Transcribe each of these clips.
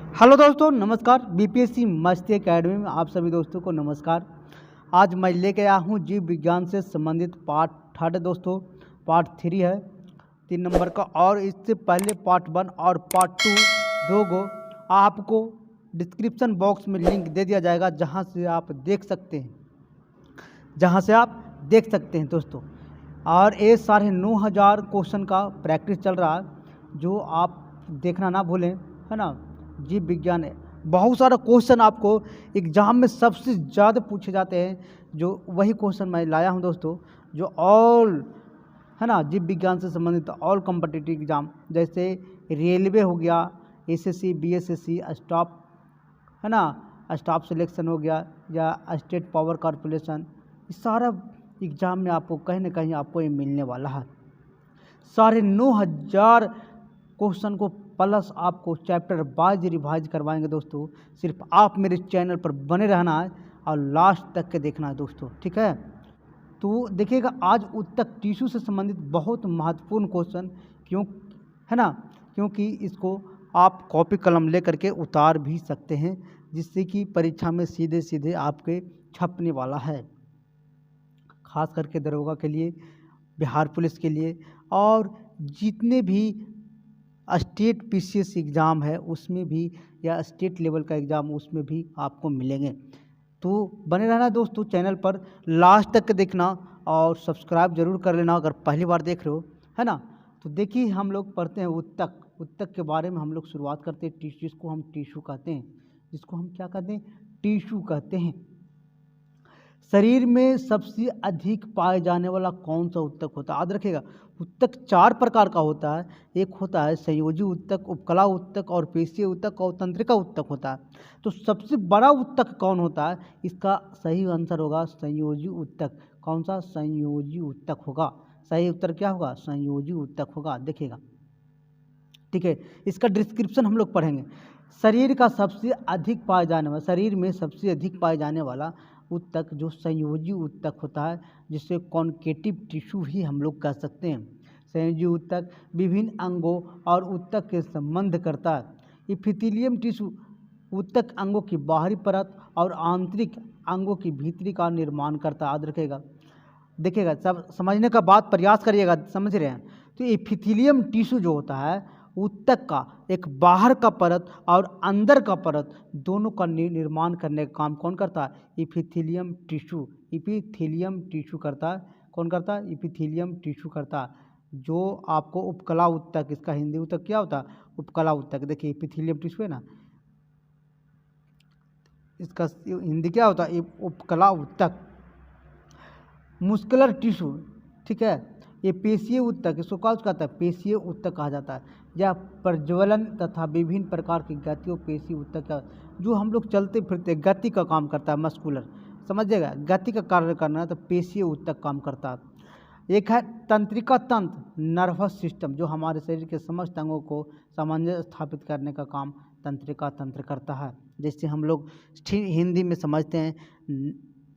Hello दोस्तों, नमस्कार। BPSC मस्ती एकेडमी में आप सभी दोस्तों को नमस्कार। आज मैं लेके आया हूँ जीव विज्ञान से संबंधित पार्ट थर्ड दोस्तों। पार्ट 3 है 3 नंबर का, और इससे पहले पार्ट 1 और पार्ट 2 दो गो आपको डिस्क्रिप्शन बॉक्स में लिंक दे दिया जाएगा, जहाँ से आप देख सकते हैं दोस्तों। और ये 9,500 क्वेश्चन का प्रैक्टिस चल रहा है, जो आप देखना ना भूलें, है ना। जीव विज्ञान है, बहुत सारा क्वेश्चन आपको एग्जाम में सबसे ज़्यादा पूछे जाते हैं, जो वही क्वेश्चन मैं लाया हूं दोस्तों, जो ऑल, है ना, जीव विज्ञान से संबंधित ऑल कॉम्पिटिटिव एग्जाम, जैसे रेलवे हो गया, एसएससी बीएसएससी स्टाफ, है ना, स्टाफ सिलेक्शन हो गया, या स्टेट पावर कॉर्पोरेशन, इस सारा एग्ज़ाम में आपको कहीं ना कहीं आपको ये मिलने वाला है। 9,500 क्वेश्चन को प्लस आपको चैप्टर वाइज रिवाइज करवाएंगे दोस्तों। सिर्फ आप मेरे चैनल पर बने रहना है और लास्ट तक के देखना है दोस्तों, ठीक है। तो देखिएगा, आज उत्तक टिश्यू से संबंधित बहुत महत्वपूर्ण क्वेश्चन, क्यों, है ना, क्योंकि इसको आप कॉपी कलम ले करके उतार भी सकते हैं, जिससे कि परीक्षा में सीधे सीधे आपके छपने वाला है, खास करके दरोगा के लिए, बिहार पुलिस के लिए, और जितने भी स्टेट पीसीएस एग्ज़ाम है उसमें भी, या स्टेट लेवल का एग्ज़ाम उसमें भी आपको मिलेंगे। तो बने रहना दोस्तों चैनल पर, लास्ट तक देखना और सब्सक्राइब जरूर कर लेना अगर पहली बार देख रहे हो, है ना। तो देखिए, हम लोग पढ़ते हैं उत्तक के बारे में हम लोग शुरुआत करते हैं, जिसको हम टिश्यू कहते हैं, जिसको हम क्या कहते हैं, टिश्यू कहते हैं। शरीर में सबसे अधिक पाए जाने वाला कौन सा उत्तक होता है? याद रखिएगा, उत्तक 4 प्रकार का होता है। एक होता है संयोजी उत्तक, उपकला उत्तक, और पेशीय उत्तक, और तंत्रिका उत्तक होता है। तो सबसे बड़ा उत्तक कौन होता है? इसका सही आंसर होगा संयोजी उत्तक। कौन सा? संयोजी उत्तक होगा। सही उत्तर क्या होगा? संयोजी उत्तक होगा। देखिएगा, ठीक है। इसका डिस्क्रिप्शन हम लोग पढ़ेंगे। शरीर में सबसे अधिक पाए जाने वाला उत्तक जो संयोजी उत्तक होता है, जिसे कॉन्केटिव टिश्यू ही हम लोग कह सकते हैं। संयोजी उत्तक विभिन्न अंगों और उत्तक के संबंध करता है। इपिथेलियम टिश्यू उत्तक अंगों की बाहरी परत और आंतरिक अंगों की भीतरी का निर्माण करता है। याद रखेगा, देखिएगा, सब समझने का बात प्रयास करिएगा, समझ रहे हैं। तो एपिथेलियम टिश्यू जो होता है उत्तक का, एक बाहर का परत और अंदर का परत दोनों का निर्माण करने का काम कौन करता है? एपिथेलियम टिश्यू करता है। कौन करता है? एपिथेलियम टिश्यू करता है। जो आपको उपकला उत्तक, इसका हिंदी उत्तक क्या होता है? उपकला उत्तक। देखिए, एपिथेलियम टिश्यू है ना, इसका हिंदी क्या होता है? उपकला उत्तक। मुस्कुलर टिश्यू, ठीक है, ये पेशीय उत्तक, इसको क्या कहता है? पेशीय उत्तक कहा जाता है। यह प्रज्वलन तथा विभिन्न प्रकार की गतियों पेशीय उत्तक का, जो हम लोग चलते फिरते गति का काम करता है, मस्कुलर, समझिएगा, गति का कार्य करना है तो पेशीय उत्तक काम करता है। एक है तंत्रिका तंत्र, नर्वस सिस्टम, जो हमारे शरीर के समस्त अंगों को सामंजस्य स्थापित करने का काम तंत्रिका तंत्र करता है। जैसे हम लोग हिंदी में समझते हैं,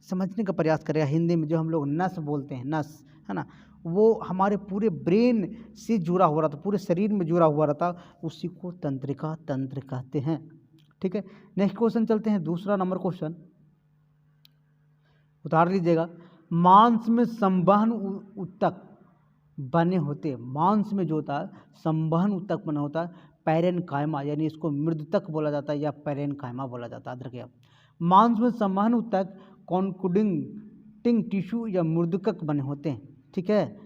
समझने का प्रयास करेगा, हिंदी में जो हम लोग नस बोलते हैं, नस, है ना, वो हमारे पूरे ब्रेन से जुड़ा हुआ रहता, पूरे शरीर में जुड़ा हुआ रहता, उसी को तंत्रिका तंत्र कहते हैं, ठीक है। नेक्स्ट क्वेश्चन चलते हैं, दूसरा नंबर क्वेश्चन उतार लीजिएगा। मांस में संवहन उत्तक बने होते, मांस में जो होता है संवहन उत्तक बना होता है पैरेनकाइमा, यानी इसको मृदुतक बोला जाता है या पैरेनकाइमा बोला जाता है। याद रखिए, मांस में संवहन उत्तक कॉन्कुडिंग टिश्यू या मृदुकक बने होते हैं, ठीक है।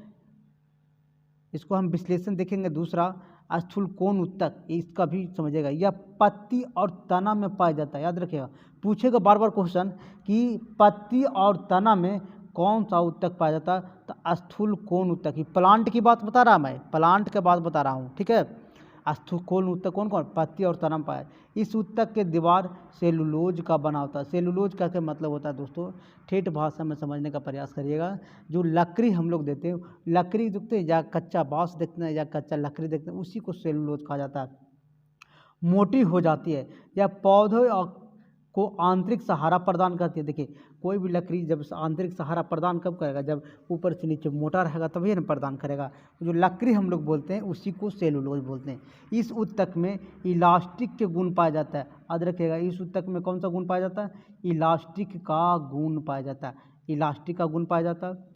इसको हम विश्लेषण देखेंगे। दूसरा स्थूलकोण उत्तक, इसका भी समझिएगा, यह पत्ती और तना में पाया जाता है। याद रखिएगा, पूछेगा बार बार क्वेश्चन कि पत्ती और तना में कौन सा उत्तक पाया जाता है, तो स्थूलकोण उत्तक। प्लांट की बात बता रहा, मैं प्लांट के बात बता रहा हूँ, ठीक है। स्थूलकोण उत्तक कौन कौन? पत्ती और तना में पाया। इस उत्तक के दीवार सेलुलोज का बना होता है। सेलुलोज का क्या मतलब होता है दोस्तों? ठेठ भाषा में समझने का प्रयास करिएगा। जो लकड़ी हम लोग देते हैं, लकड़ी देखते हैं, या कच्चा बांस देखते हैं, या कच्चा लकड़ी देखते हैं, उसी को सेलुलोज कहा जाता है। मोटी हो जाती है, या पौधों और को आंतरिक सहारा प्रदान करती है। देखिए कोई भी लकड़ी जब आंतरिक सहारा प्रदान कब करेगा, जब ऊपर से नीचे मोटा रहेगा तभी ना प्रदान करेगा। जो लकड़ी हम लोग बोलते हैं उसी को सेलुलोज बोलते हैं। इस उत्तक में इलास्टिक के गुण पाया जाता है। याद रखिएगा, इस उत्तक में कौन सा गुण पाया जाता है? इलास्टिक का गुण पाया जाता है। इलास्टिक का गुण पाया जाता है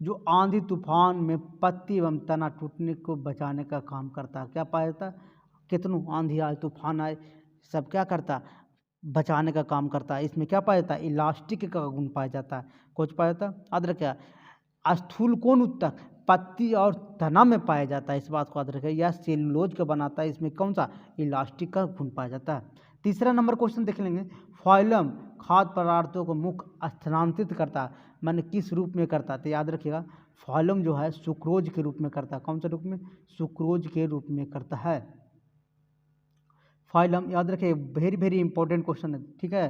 जो आंधी तूफान में पत्ती एवं तना टूटने को बचाने का काम करता है। क्या पाया जाता है? कितनों आंधी आए तूफान आए सब क्या करता है? बचाने का काम करता है। इसमें क्या पाया जाता है? इलास्टिक का गुण पाया जाता है। कुछ पाया जाता है, याद रखिए। स्थूल कोण उत्तक पत्ती और तना में पाया जाता है, इस बात को याद रखिए। यह सेलुलोज का बनाता है, इसमें कौन सा? इलास्टिक का गुण पाया जाता है। तीसरा नंबर क्वेश्चन देख लेंगे। फाइलम खाद्य पदार्थों को मुख्य स्थानांतरित करता है, मैंने किस रूप में करता है? तो याद रखिएगा फाइलम जो है सुक्रोज के रूप में करता है। कौन से रूप में? सुक्रोज के रूप में करता है फाइलम। याद रखिए वेरी वेरी इंपॉर्टेंट क्वेश्चन है, ठीक है।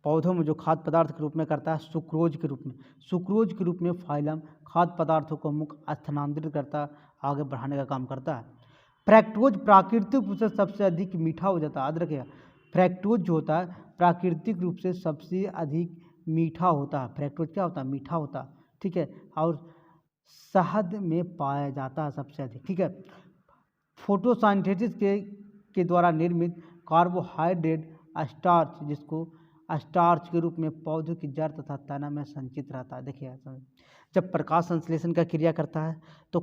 पौधों में जो खाद्य पदार्थ के रूप में करता है सुक्रोज के रूप में। सुक्रोज के रूप में फाइलम खाद्य पदार्थों को मुख्य स्थानांतरित करता है, आगे बढ़ाने का काम करता है। फ्रैक्टोज प्राकृतिक रूप से सबसे अधिक मीठा हो जाता है। याद रखिएगा फ्रैक्टोज जो होता है प्राकृतिक रूप से सबसे अधिक मीठा होता है। फ्रैक्टोज क्या होता है? मीठा होता है, ठीक है। और शहद में पाया जाता है सबसे अधिक, ठीक है। फोटोसिंथेसिस के द्वारा निर्मित कार्बोहाइड्रेट स्टार्च, जिसको स्टार्च के रूप में पौधों की जड़ तथा तना में संचित रहता है। देखिए जब प्रकाश संश्लेषण का क्रिया करता है तो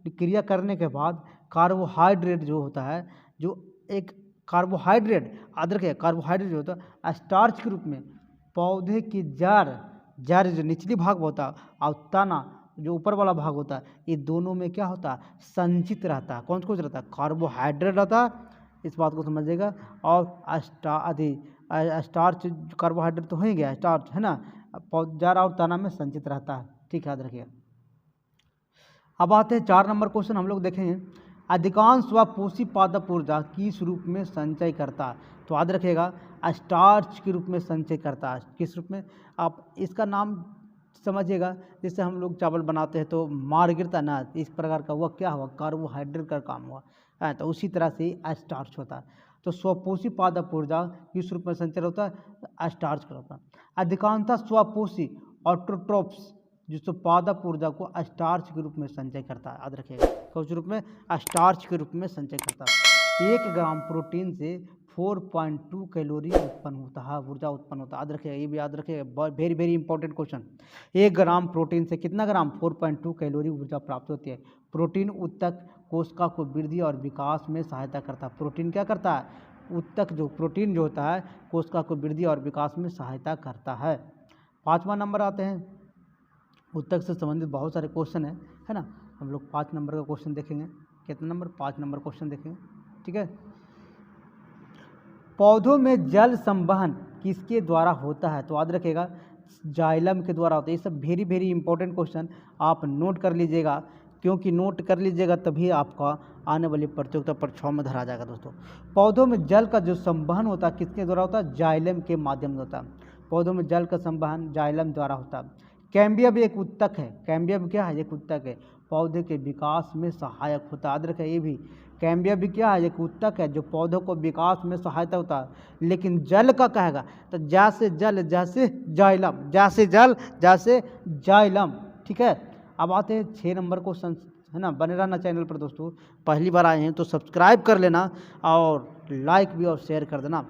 क्रिया करने के बाद कार्बोहाइड्रेट जो होता है, जो एक कार्बोहाइड्रेट, याद रखिए कार्बोहाइड्रेट जो होता है स्टार्च के रूप में पौधे की जड़ जो निचली भाग होता है और तना जो ऊपर वाला भाग होता है, ये दोनों में क्या होता है? संचित रहता है। कौन कौन रहता है? कार्बोहाइड्रेट रहता है, इस बात को समझिएगा। और स्टार्च कार्बोहाइड्रेट तो हो ही गया, स्टार्च है ना, जड़ और तना में संचित रहता है, ठीक है, याद रखिए। अब आते हैं 4 नंबर क्वेश्चन हम लोग देखेंगे। अधिकांश स्वपोषी पादप ऊर्जा किस रूप में संचय करता है? तो याद रखिएगा स्टार्च के रूप में संचय करता है। किस रूप में? आप इसका नाम समझिएगा, जैसे हम लोग चावल बनाते हैं तो मार गिरता ना, इस प्रकार का हुआ, क्या हुआ? कार्बोहाइड्रेट का काम हुआ है। तो उसी तरह से स्टार्च होता है। तो स्वपोषी पादप ऊर्जा किस रूप में संचय होता है? स्टार्च का होता है। अधिकांशतः स्वपोषी ऑटोट्रोफ्स जिसको पादप ऊर्जा को स्टार्च के रूप में संचय करता है। याद रखिएगा कौन रूप में? स्टार्च के रूप में संचय करता है। 1 ग्राम प्रोटीन से 4.2 कैलोरी उत्पन्न होता है, ऊर्जा उत्पन्न होता है। याद रखिएगा, ये भी याद रखिएगा, very very important question. 1 gram protein से कितना ग्राम? 4.2 कैलोरी ऊर्जा प्राप्त होती है। प्रोटीन उत्तक कोशिका को वृद्धि और विकास में सहायता करता है। प्रोटीन क्या करता है? उत्तक जो प्रोटीन जो होता है कोशिका को वृद्धि और विकास में सहायता करता है। 5वां नंबर आते हैं। उत्तक से संबंधित बहुत सारे क्वेश्चन है ना। हम लोग 5 नंबर का क्वेश्चन देखेंगे। कितना नंबर? 5 नंबर क्वेश्चन देखेंगे, ठीक है। पौधों में जल संवहन किसके द्वारा होता है? तो याद रखिएगा जाइलम के द्वारा होता है। ये सब वेरी वेरी इंपॉर्टेंट क्वेश्चन आप नोट कर लीजिएगा, क्योंकि नोट कर लीजिएगा तभी आपका आने वाली प्रतियोगिता परीक्षाओं में धरा जाएगा। दोस्तों पौधों में जल का जो संवहन होता है किसके द्वारा होता है? जाइलम के माध्यम से होता है। पौधों में जल का संवहन जाइलम द्वारा होता है। कैम्बियम एक उत्तक है। कैम्बियम क्या है? एक उत्तक है, पौधे के विकास में सहायक होता है। याद रखें ये भी, कैम्बियम भी क्या है? एक उत्तक है जो पौधों को विकास में सहायता होता है। लेकिन जल का कहेगा तो जैसे जल जैसे जाइलम, जैसे जल जैसे जाइलम, ठीक है। अब आते हैं 6 नंबर क्वेश्चन, है ना। बने रहना चैनल पर दोस्तों, पहली बार आए हैं तो सब्सक्राइब कर लेना और लाइक भी और शेयर कर देना।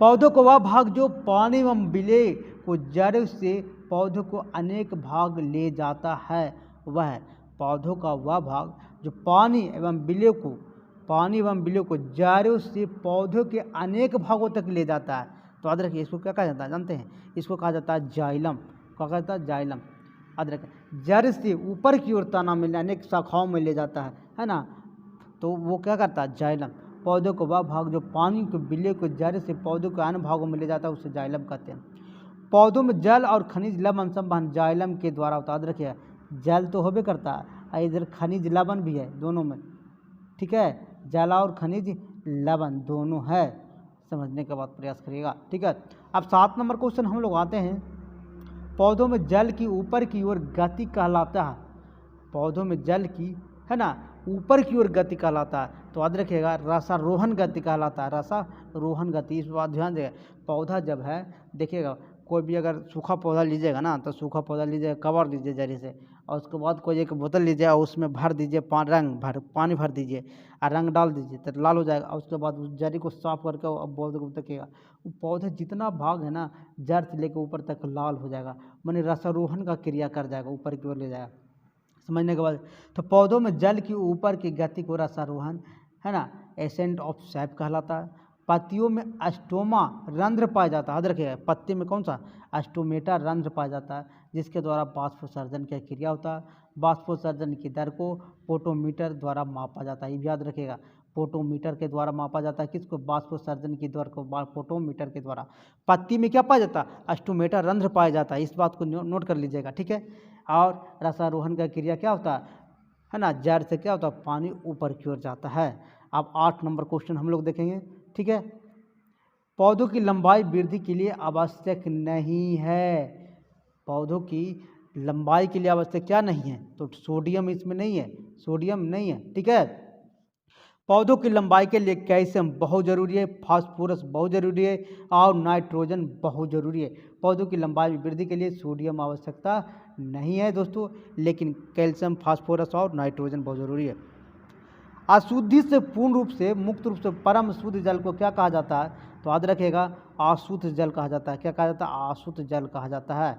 पौधों को वह भाग जो पानी एवं विलेय को जड़ से पौधों को अनेक भाग ले जाता है, वह पौधों का वह भाग जो पानी एवं विलेय को जड़ों से पौधों के अनेक भागों तक ले जाता है। तो याद रखिए इसको क्या कहा जाता है? जानते हैं? इसको कहा जाता है जाइलम। क्या कहा जाता है? जाइलम। याद रखें जड़ से ऊपर की ओर तना में अनेक शाखाओं में ले जाता है ना। तो वो क्या करता है? जाइलम। पौधों को वह भाग जो पानी के विलेय को जड़ से पौधों के अन्य भागों में ले जाता है उसे जाइलम कहते हैं। पौधों में जल और खनिज लवण संवहन जाइलम के द्वारा होता है। याद रखिए जल तो होबे करता है, इधर खनिज लवण भी है, दोनों में, ठीक है। जल और खनिज लवण दोनों है, समझने का बात प्रयास करिएगा, ठीक है। अब 7 नंबर क्वेश्चन हम लोग आते हैं। पौधों में जल की ऊपर की ओर गति कहलाता है। पौधों में जल की, है ना, ऊपर की ओर गति कहलाता है, तो याद रखिएगा रसारोहण गति कहलाता है, रसारोहण गति। इस बात ध्यान देगा। पौधा जब है, देखिएगा कोई भी अगर सूखा पौधा लीजिएगा ना, तो सूखा पौधा लीजिएगा, कवर दीजिए जरी से, और उसके बाद कोई एक बोतल लीजिए और उसमें भर दीजिए पानी भर दीजिए और रंग डाल दीजिए, तो लाल हो जाएगा। और उसके बाद उस जरी को साफ करके अब पौधे को तकिएगा, वो पौधे जितना भाग है ना, जड़ से लेकर ऊपर तक लाल हो जाएगा, माने रसारोहण का क्रिया कर जाएगा, ऊपर की ओर ले जाएगा। समझने के बाद, तो पौधों में जल की ऊपर की गति को रसारोहण, है ना, एसेंट ऑफ सैप कहलाता है। पत्तियों में अस्टोमा रंध्र पाया जाता है, याद रखिएगा, पत्ती में कौन सा अस्टोमेटा रंध्र पाया जाता है, जिसके द्वारा बाष्पोत्सर्जन की क्रिया होता है। बाष्पोत्सर्जन की दर को पोटोमीटर द्वारा मापा जाता है, ये भी याद रखिएगा, पोटोमीटर के द्वारा मापा जाता है। किसको? बाष्पोत्सर्जन की दर को पोटोमीटर के द्वारा। पत्ती में क्या पाया जाता है? अस्टोमेटा रंध्र पाया जाता है, इस बात को नोट कर लीजिएगा, ठीक है। और रसारोहण का क्रिया क्या होता है ना, जड़ से क्या होता है, पानी ऊपर की ओर जाता है। अब 8 नंबर क्वेश्चन हम लोग देखेंगे, ठीक है। पौधों की लंबाई वृद्धि के लिए आवश्यक नहीं है, पौधों की लंबाई के लिए आवश्यक क्या नहीं है, तो सोडियम इसमें नहीं है, सोडियम नहीं है, ठीक है। पौधों की लंबाई के लिए कैल्शियम बहुत जरूरी है, फास्फोरस बहुत जरूरी है और नाइट्रोजन बहुत जरूरी है। पौधों की लंबाई में वृद्धि के लिए सोडियम आवश्यकता नहीं है दोस्तों, लेकिन कैल्शियम, फास्फोरस और नाइट्रोजन बहुत जरूरी है। अशुद्धि से पूर्ण रूप से मुक्त रूप से परम शुद्ध जल को क्या कहा जाता है, तो याद रखिएगा अशुद्ध जल कहा जाता है। क्या कहा जाता है? अशुद्ध जल कहा जाता है।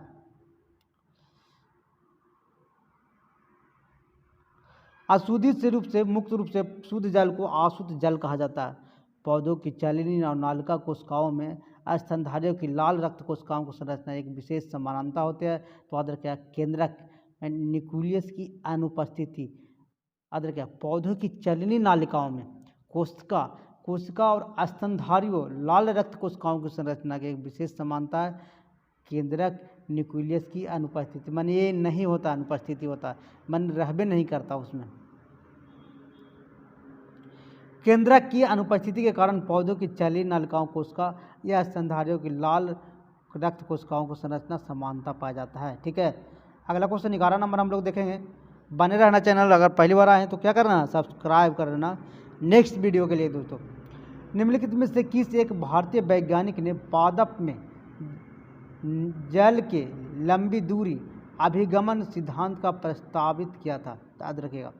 अशुद्धि से रूप से मुक्त रूप से शुद्ध जल को अशुद्ध जल कहा जाता है। पौधों की चैलिन और नालिका कोशिकाओं में स्तनधारियों की लाल रक्त कोशिकाओं को संरचना एक विशेष समानता होती है, तो याद रखिएगा केंद्रक न्यूक्लियस की अनुपस्थिति। याद रखिएगा पौधों की चैलिनी नालिकाओं में कोशिका और स्तनधारियों लाल रक्त कोशिकाओं की संरचना की एक विशेष समानता है, केंद्रक न्यूक्लियस की अनुपस्थिति। मन ये नहीं होता, अनुपस्थिति होता, मन रहबे नहीं करता उसमें। केंद्रक की अनुपस्थिति के कारण पौधों की चैलिन नालिकाओं कोशिका या स्तनधारियों की लाल रक्त कोशिकाओं को संरचना समानता पाया जाता है, ठीक है। अगला क्वेश्चन 11 नंबर हम लोग देखेंगे। बने रहना चैनल, अगर पहली बार आए तो क्या करना है, सब्सक्राइब कर लेना नेक्स्ट वीडियो के लिए दोस्तों। निम्नलिखित में से किस एक भारतीय वैज्ञानिक ने पादप में जल के लंबी दूरी अभिगमन सिद्धांत का प्रस्तावित किया था? याद रखिएगा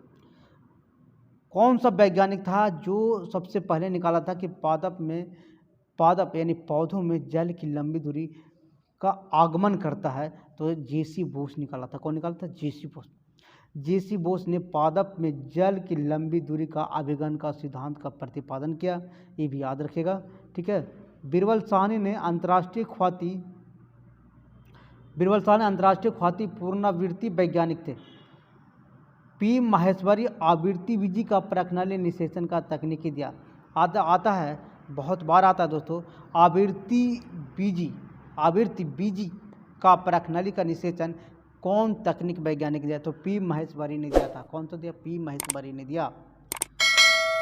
कौन सा वैज्ञानिक था जो सबसे पहले निकाला था कि पादप यानी पौधों में जल की लंबी दूरी का आगमन करता है, तो जेसी बोस निकाला था। कौन निकाला था? जेसी बोस ने पादप में जल की लंबी दूरी का अभिगमन का सिद्धांत का प्रतिपादन किया, ये भी याद रखेगा, ठीक है। बीरबल साहनी अंतर्राष्ट्रीय ख्याति पुनरावृत्ति वैज्ञानिक थे। पी माहेश्वरी आवृत्ति बीजी का प्रणाली निषेचन का तकनीकी दिया। आता है, बहुत बार आता है दोस्तों, आवृत्ति बीजी का प्रणाली का निषेचन कौन तकनीक वैज्ञानिक दिया? तो पी माहेश्वरी ने दिया था। कौन सा दिया? पी माहेश्वरी ने दिया।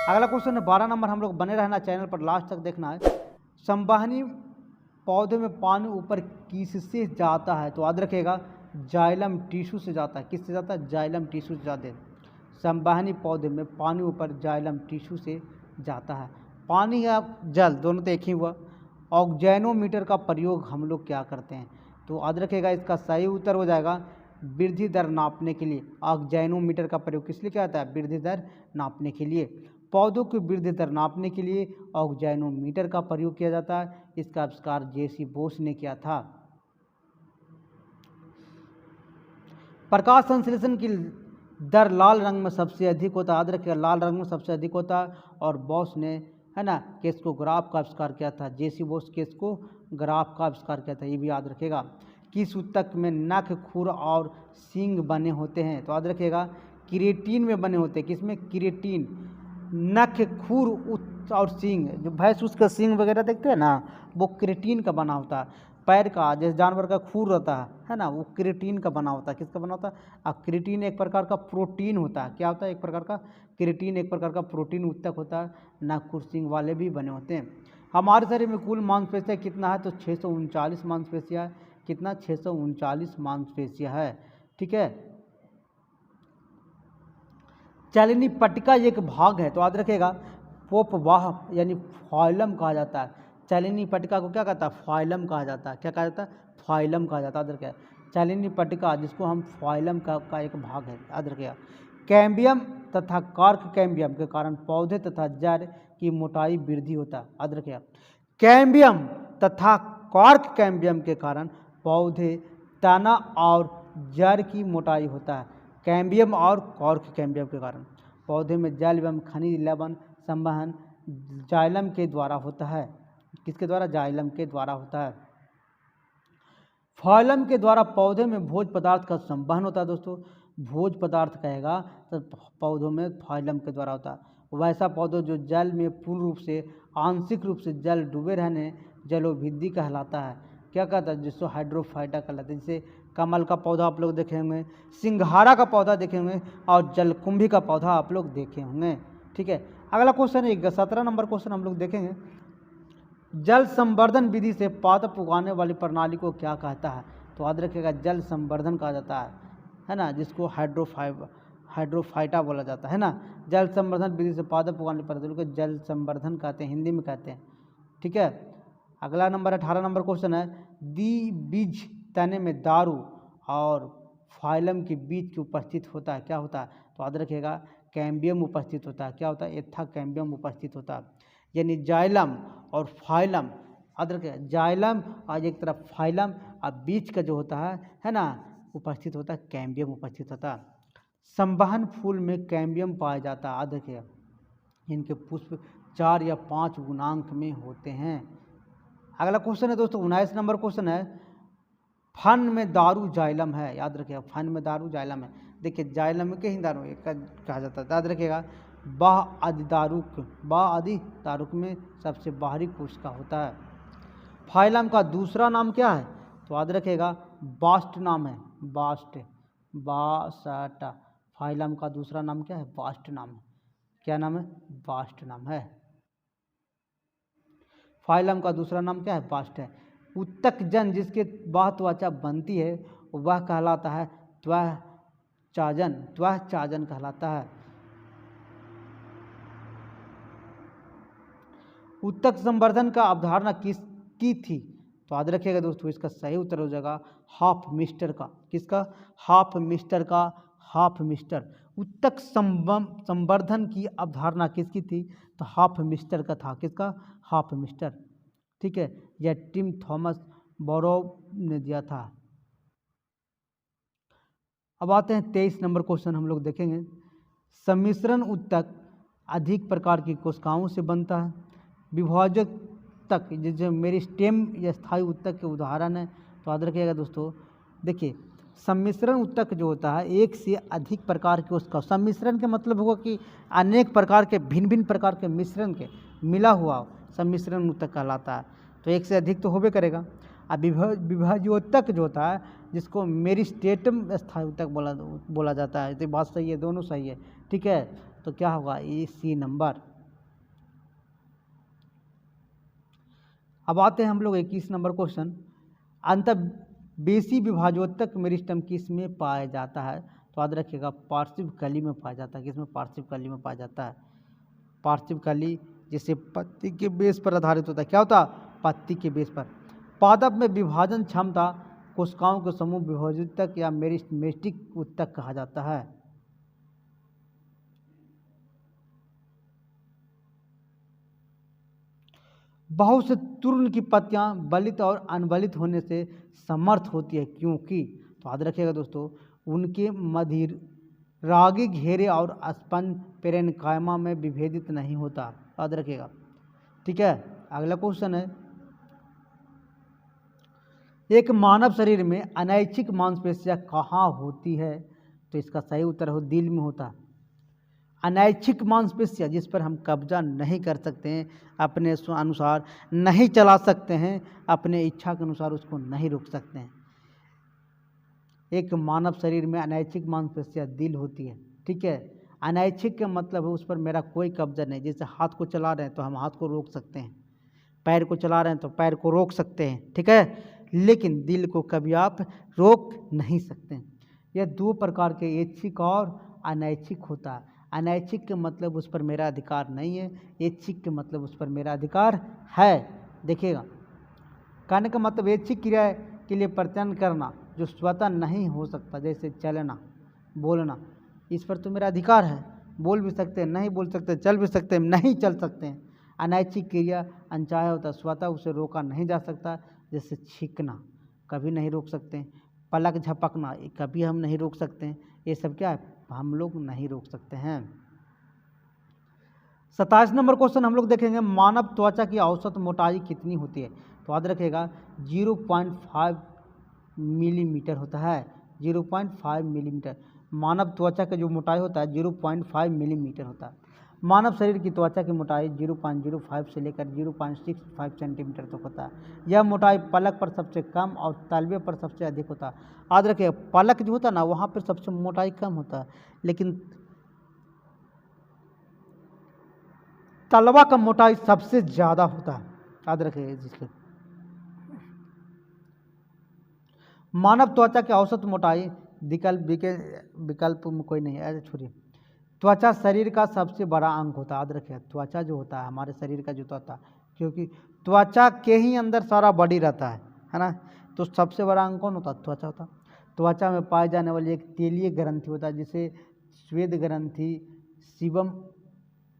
अगला क्वेश्चन है 12 नंबर, हम लोग बने रहना चैनल पर, लास्ट तक देखना है। संवहनी पौधे में पानी ऊपर किससे जाता है? तो याद रखिएगा जाइलम टिश्यू से जाता है। किससे जाता है? जाइलम टिश्यू से जाते हैं। संवहनी पौधे में पानी ऊपर जाइलम टिश्यू से जाता है। पानी या जल दोनों तो एक ही हुआ। ऑक्जेनोमीटर का प्रयोग हम लोग क्या करते हैं? तो याद रखिएगा इसका सही उत्तर हो जाएगा वृद्धि दर नापने के लिए। ऑक्जेनोमीटर का प्रयोग किस लिए किया जाता है? वृद्धि दर नापने के लिए। पौधों की वृद्धि दर नापने के लिए ऑक्जेनोमीटर का प्रयोग किया जाता है। इसका आविष्कार जेसी बोस ने किया था। प्रकाश संश्लेषण की दर लाल रंग में सबसे अधिक होता है। याद रखिएगा लाल रंग में सबसे अधिक होता है। और बोस ने, है ना, केस्कोग्राफ का आविष्कार किया था। जेसी बोस केस्कोग्राफ का आविष्कार किया था, ये भी याद रखिएगा। किस ऊतक में नख, खुर और सींग बने होते हैं? तो याद रखिएगा केराटिन में बने होते हैं। किसमें? केराटिन। नख, खुर और सींग, जो भैंस उसका सींग वगैरह देखते हैं ना, वो केराटिन का बना होता है। पैर का, जैसे जानवर का खुर रहता है ना, वो केराटिन का बना होता है। किसका बना होता है? अब केराटिन एक प्रकार का प्रोटीन होता है। क्या होता है? एक प्रकार का केराटिन एक प्रकार का प्रोटीन ऊतक होता है। नख, खुर, सींग वाले भी बने होते हैं। हमारे शरीर में कुल मांसपेशियाँ कितना है? तो 639 मांसपेशियाँ। कितना? 639 मांसपेशियाँ है, ठीक है। चलनी पट्टिका एक भाग है, तो याद रखिएगा पोपवाह यानी फाइलम कहा जाता है। चलनी पट्टिका को क्या कहता है? फाइलम कहा जाता है। क्या कहा जाता है? फाइलम कहा जाता है। याद रखिएगा चलनी पट्टिका जिसको हम फाइलम का एक भाग है। याद रखिएगा कैम्बियम तथा कार्क कैम्बियम के कारण पौधे तथा जड़ की मोटाई वृद्धि होता है। याद रखिएगा कैम्बियम तथा कार्क कैम्बियम के कारण पौधे तना और जड़ की मोटाई होता है। कैम्बियम और कार्क कैम्बियम के कारण पौधे में जल एवं खनिज लवण संवहन जाइलम के द्वारा होता है। किसके द्वारा? जाइलम के द्वारा होता है। फाइलम के द्वारा पौधे में भोज्य पदार्थ का संवहन होता है। दोस्तों भोज्य पदार्थ कहेगा तो पौधों में फाइलम के द्वारा होता है। वैसा पौधों जो जल में पूर्ण रूप से आंशिक रूप से जल डूबे रहने जलोभिद्धि कहलाता है। क्या कहता है? जिसको हाइड्रोफाइटा कहलाता है। जैसे कमल का पौधा आप लोग देखे होंगे, सिंघाड़ा का पौधा देखे होंगे और जलकुंभी का पौधा आप लोग देखे होंगे। ठीक है, अगला क्वेश्चन है 17 नंबर क्वेश्चन हम लोग देखेंगे। जल संवर्धन विधि से पादप उगाने वाली प्रणाली को क्या कहता है? तो याद रखिएगा जल संवर्धन कहा जाता है ना, जिसको हाइड्रोफाइटा बोला जाता है ना। जल संवर्धन विधि से पादप उगाने वाली प्रणाली को जल संवर्धन कहते हैं, हिंदी में कहते हैं। ठीक है, अगला नंबर 18 नंबर क्वेश्चन है द्विबीज तने में दारू और फाइलम के बीच की उपस्थित होता है। क्या होता है? तो याद रखिएगा कैम्बियम उपस्थित होता है। क्या होता है? एथा कैम्बियम उपस्थित होता है। यानी जाइलम और फाइलम, याद रखिएगा जाइलम और एक तरफ फाइलम और बीच का जो होता है ना, उपस्थित होता है कैम्बियम उपस्थित होता है। संवहन फूल में कैम्बियम पाया जाता है। याद रखिएगा इनके पुष्प 4 या 5 गुणांक में होते हैं। अगला क्वेश्चन है दोस्तों 19 नंबर क्वेश्चन है फन में दारू जाइलम है। याद रखिएगा फन में दारू जाइलम है। देखिए जाइलम के ही दारू कहा जाता है। याद रखिएगा बाह आदि दारुक में सबसे बाहरी कोशिका होता है। फाइलम का दूसरा नाम क्या है? तो याद रखिएगा बास्ट नाम है। बास्ट फाइलम का दूसरा नाम क्या है? बास्ट नाम है। क्या नाम है? बास्ट नाम है। फाइलम का दूसरा नाम क्या है? बास्ट है। उत्तक जन जिसके बाह त्वचा बनती है वह कहलाता है त्वचाजन कहलाता है। उत्तक संवर्धन का अवधारणा किसकी थी? तो याद रखिएगा दोस्तों इसका सही उत्तर हो जाएगा हाफ मिस्टर का। किसका? Half mister. उत्तक संवर्धन की अवधारणा किसकी थी? तो हाफ मिस्टर का था। किसका? Half mister. ठीक है, यह टिम थॉमस बोरोव ने दिया था। अब आते हैं 23 नंबर क्वेश्चन हम लोग देखेंगे। सम्मिश्रण उत्तक अधिक प्रकार की कोशिकाओं से बनता है। विभाजक उत्तक जैसे मेरिस्टेम या स्थायी उत्तक के उदाहरण है। तो याद रखिएगा दोस्तों देखिए सम्मिश्रण उत्तक जो होता है एक से अधिक प्रकार के उसका सम्मिश्रण के मतलब होगा कि अनेक प्रकार के भिन्न प्रकार के मिश्रण के मिला हुआ सम्मिश्रण उत्तक कहलाता है। तो एक से अधिक तो होबे करेगा। अब विभाज्योत्तक जो होता है जिसको मेरिस्टेम स्थायी उत्तक बोला जाता है। तो बात सही है, दोनों सही है। ठीक है, तो क्या होगा? ये सी नंबर। अब आते हैं हम लोग 21 नंबर क्वेश्चन। अंतर्वेशी विभाज्योत्तक मेरिस्टेम किस में पाया जाता है? तो याद रखिएगा पार्श्व कली में पाया जाता है। किसमें? पार्श्व कली में पाया जाता है। पार्श्व कली जिसे पत्ती के बेस पर आधारित होता है। क्या होता है? पत्ती के बेस पर। पादप में विभाजन क्षमता कोशिकाओं के समूह विभाज्योत्तक या मेरिस्टेमिक उत्तक कहा जाता है। बहुत से तूर्ण की पत्तियां बलित और अनबलित होने से समर्थ होती है क्योंकि, तो याद रखिएगा दोस्तों उनके मधिर रागी घेरे और स्पंज पेरेन्काइमा में विभेदित नहीं होता। याद रखिएगा। ठीक है, अगला क्वेश्चन है एक मानव शरीर में अनैच्छिक मांसपेशियां कहाँ होती है? तो इसका सही उत्तर हो दिल में होता है। अनैच्छिक मांसपेशियां जिस पर हम कब्जा नहीं कर सकते हैं, अपने अनुसार नहीं चला सकते हैं, अपने इच्छा के अनुसार उसको नहीं रोक सकते हैं। एक मानव शरीर में अनैच्छिक मांसपेशियां दिल होती है। ठीक है, अनैच्छिक का मतलब है उस पर मेरा कोई कब्जा नहीं। जैसे हाथ को चला रहे हैं तो हम हाथ को रोक सकते हैं, पैर को चला रहे हैं तो पैर को रोक सकते हैं। ठीक है, लेकिन दिल को कभी आप रोक नहीं सकते। यह दो प्रकार के ऐच्छिक और अनैच्छिक होता है। अनैच्छिक के मतलब उस पर मेरा अधिकार नहीं है, ऐच्छिक के मतलब उस पर मेरा अधिकार है। देखिएगा, कहने का मतलब ऐच्छिक क्रिया के लिए प्रत्ययन करना जो स्वतः नहीं हो सकता, जैसे चलना, बोलना, इस पर तो मेरा अधिकार है, बोल भी सकते हैं, नहीं बोल सकते, चल भी सकते हैं, नहीं चल सकते हैं। अनैच्छिक क्रिया अनचाहे होता, स्वतः उसे रोका नहीं जा सकता, जैसे छींकना कभी नहीं रोक सकते हैं, पलक झपकना ये कभी हम नहीं रोक सकते हैं, ये सब क्या है, हम लोग नहीं रोक सकते हैं। 27 नंबर क्वेश्चन हम लोग देखेंगे, मानव त्वचा की औसत मोटाई कितनी होती है? तो याद रखिएगा 0.5 मिलीमीटर होता है, 0.5 मिलीमीटर। मानव त्वचा का जो मोटाई होता है 0.5 मिलीमीटर होता है। मानव शरीर की त्वचा की मोटाई 0.05 से लेकर 0.65 सेंटीमीटर तक होता है। यह मोटाई पलक पर सबसे कम और तलवे पर सबसे अधिक होता है। याद रखिए, पलक जो होता है ना वहाँ पर सबसे मोटाई कम होता है, लेकिन तलवा का मोटाई सबसे ज़्यादा होता है। याद रखिए जिसके मानव त्वचा की औसत मोटाई विकल्प में कोई नहीं है, छोड़िए। त्वचा शरीर का सबसे बड़ा अंग होता है। याद रखिए, त्वचा जो होता है हमारे शरीर का जो त्वचा, क्योंकि त्वचा के ही अंदर सारा बॉडी रहता है ना, तो सबसे बड़ा अंग कौन होता है? त्वचा होता है। त्वचा में पाई जाने वाली एक तेलीय ग्रंथि होता है जिसे श्वेत ग्रंथि, सीबम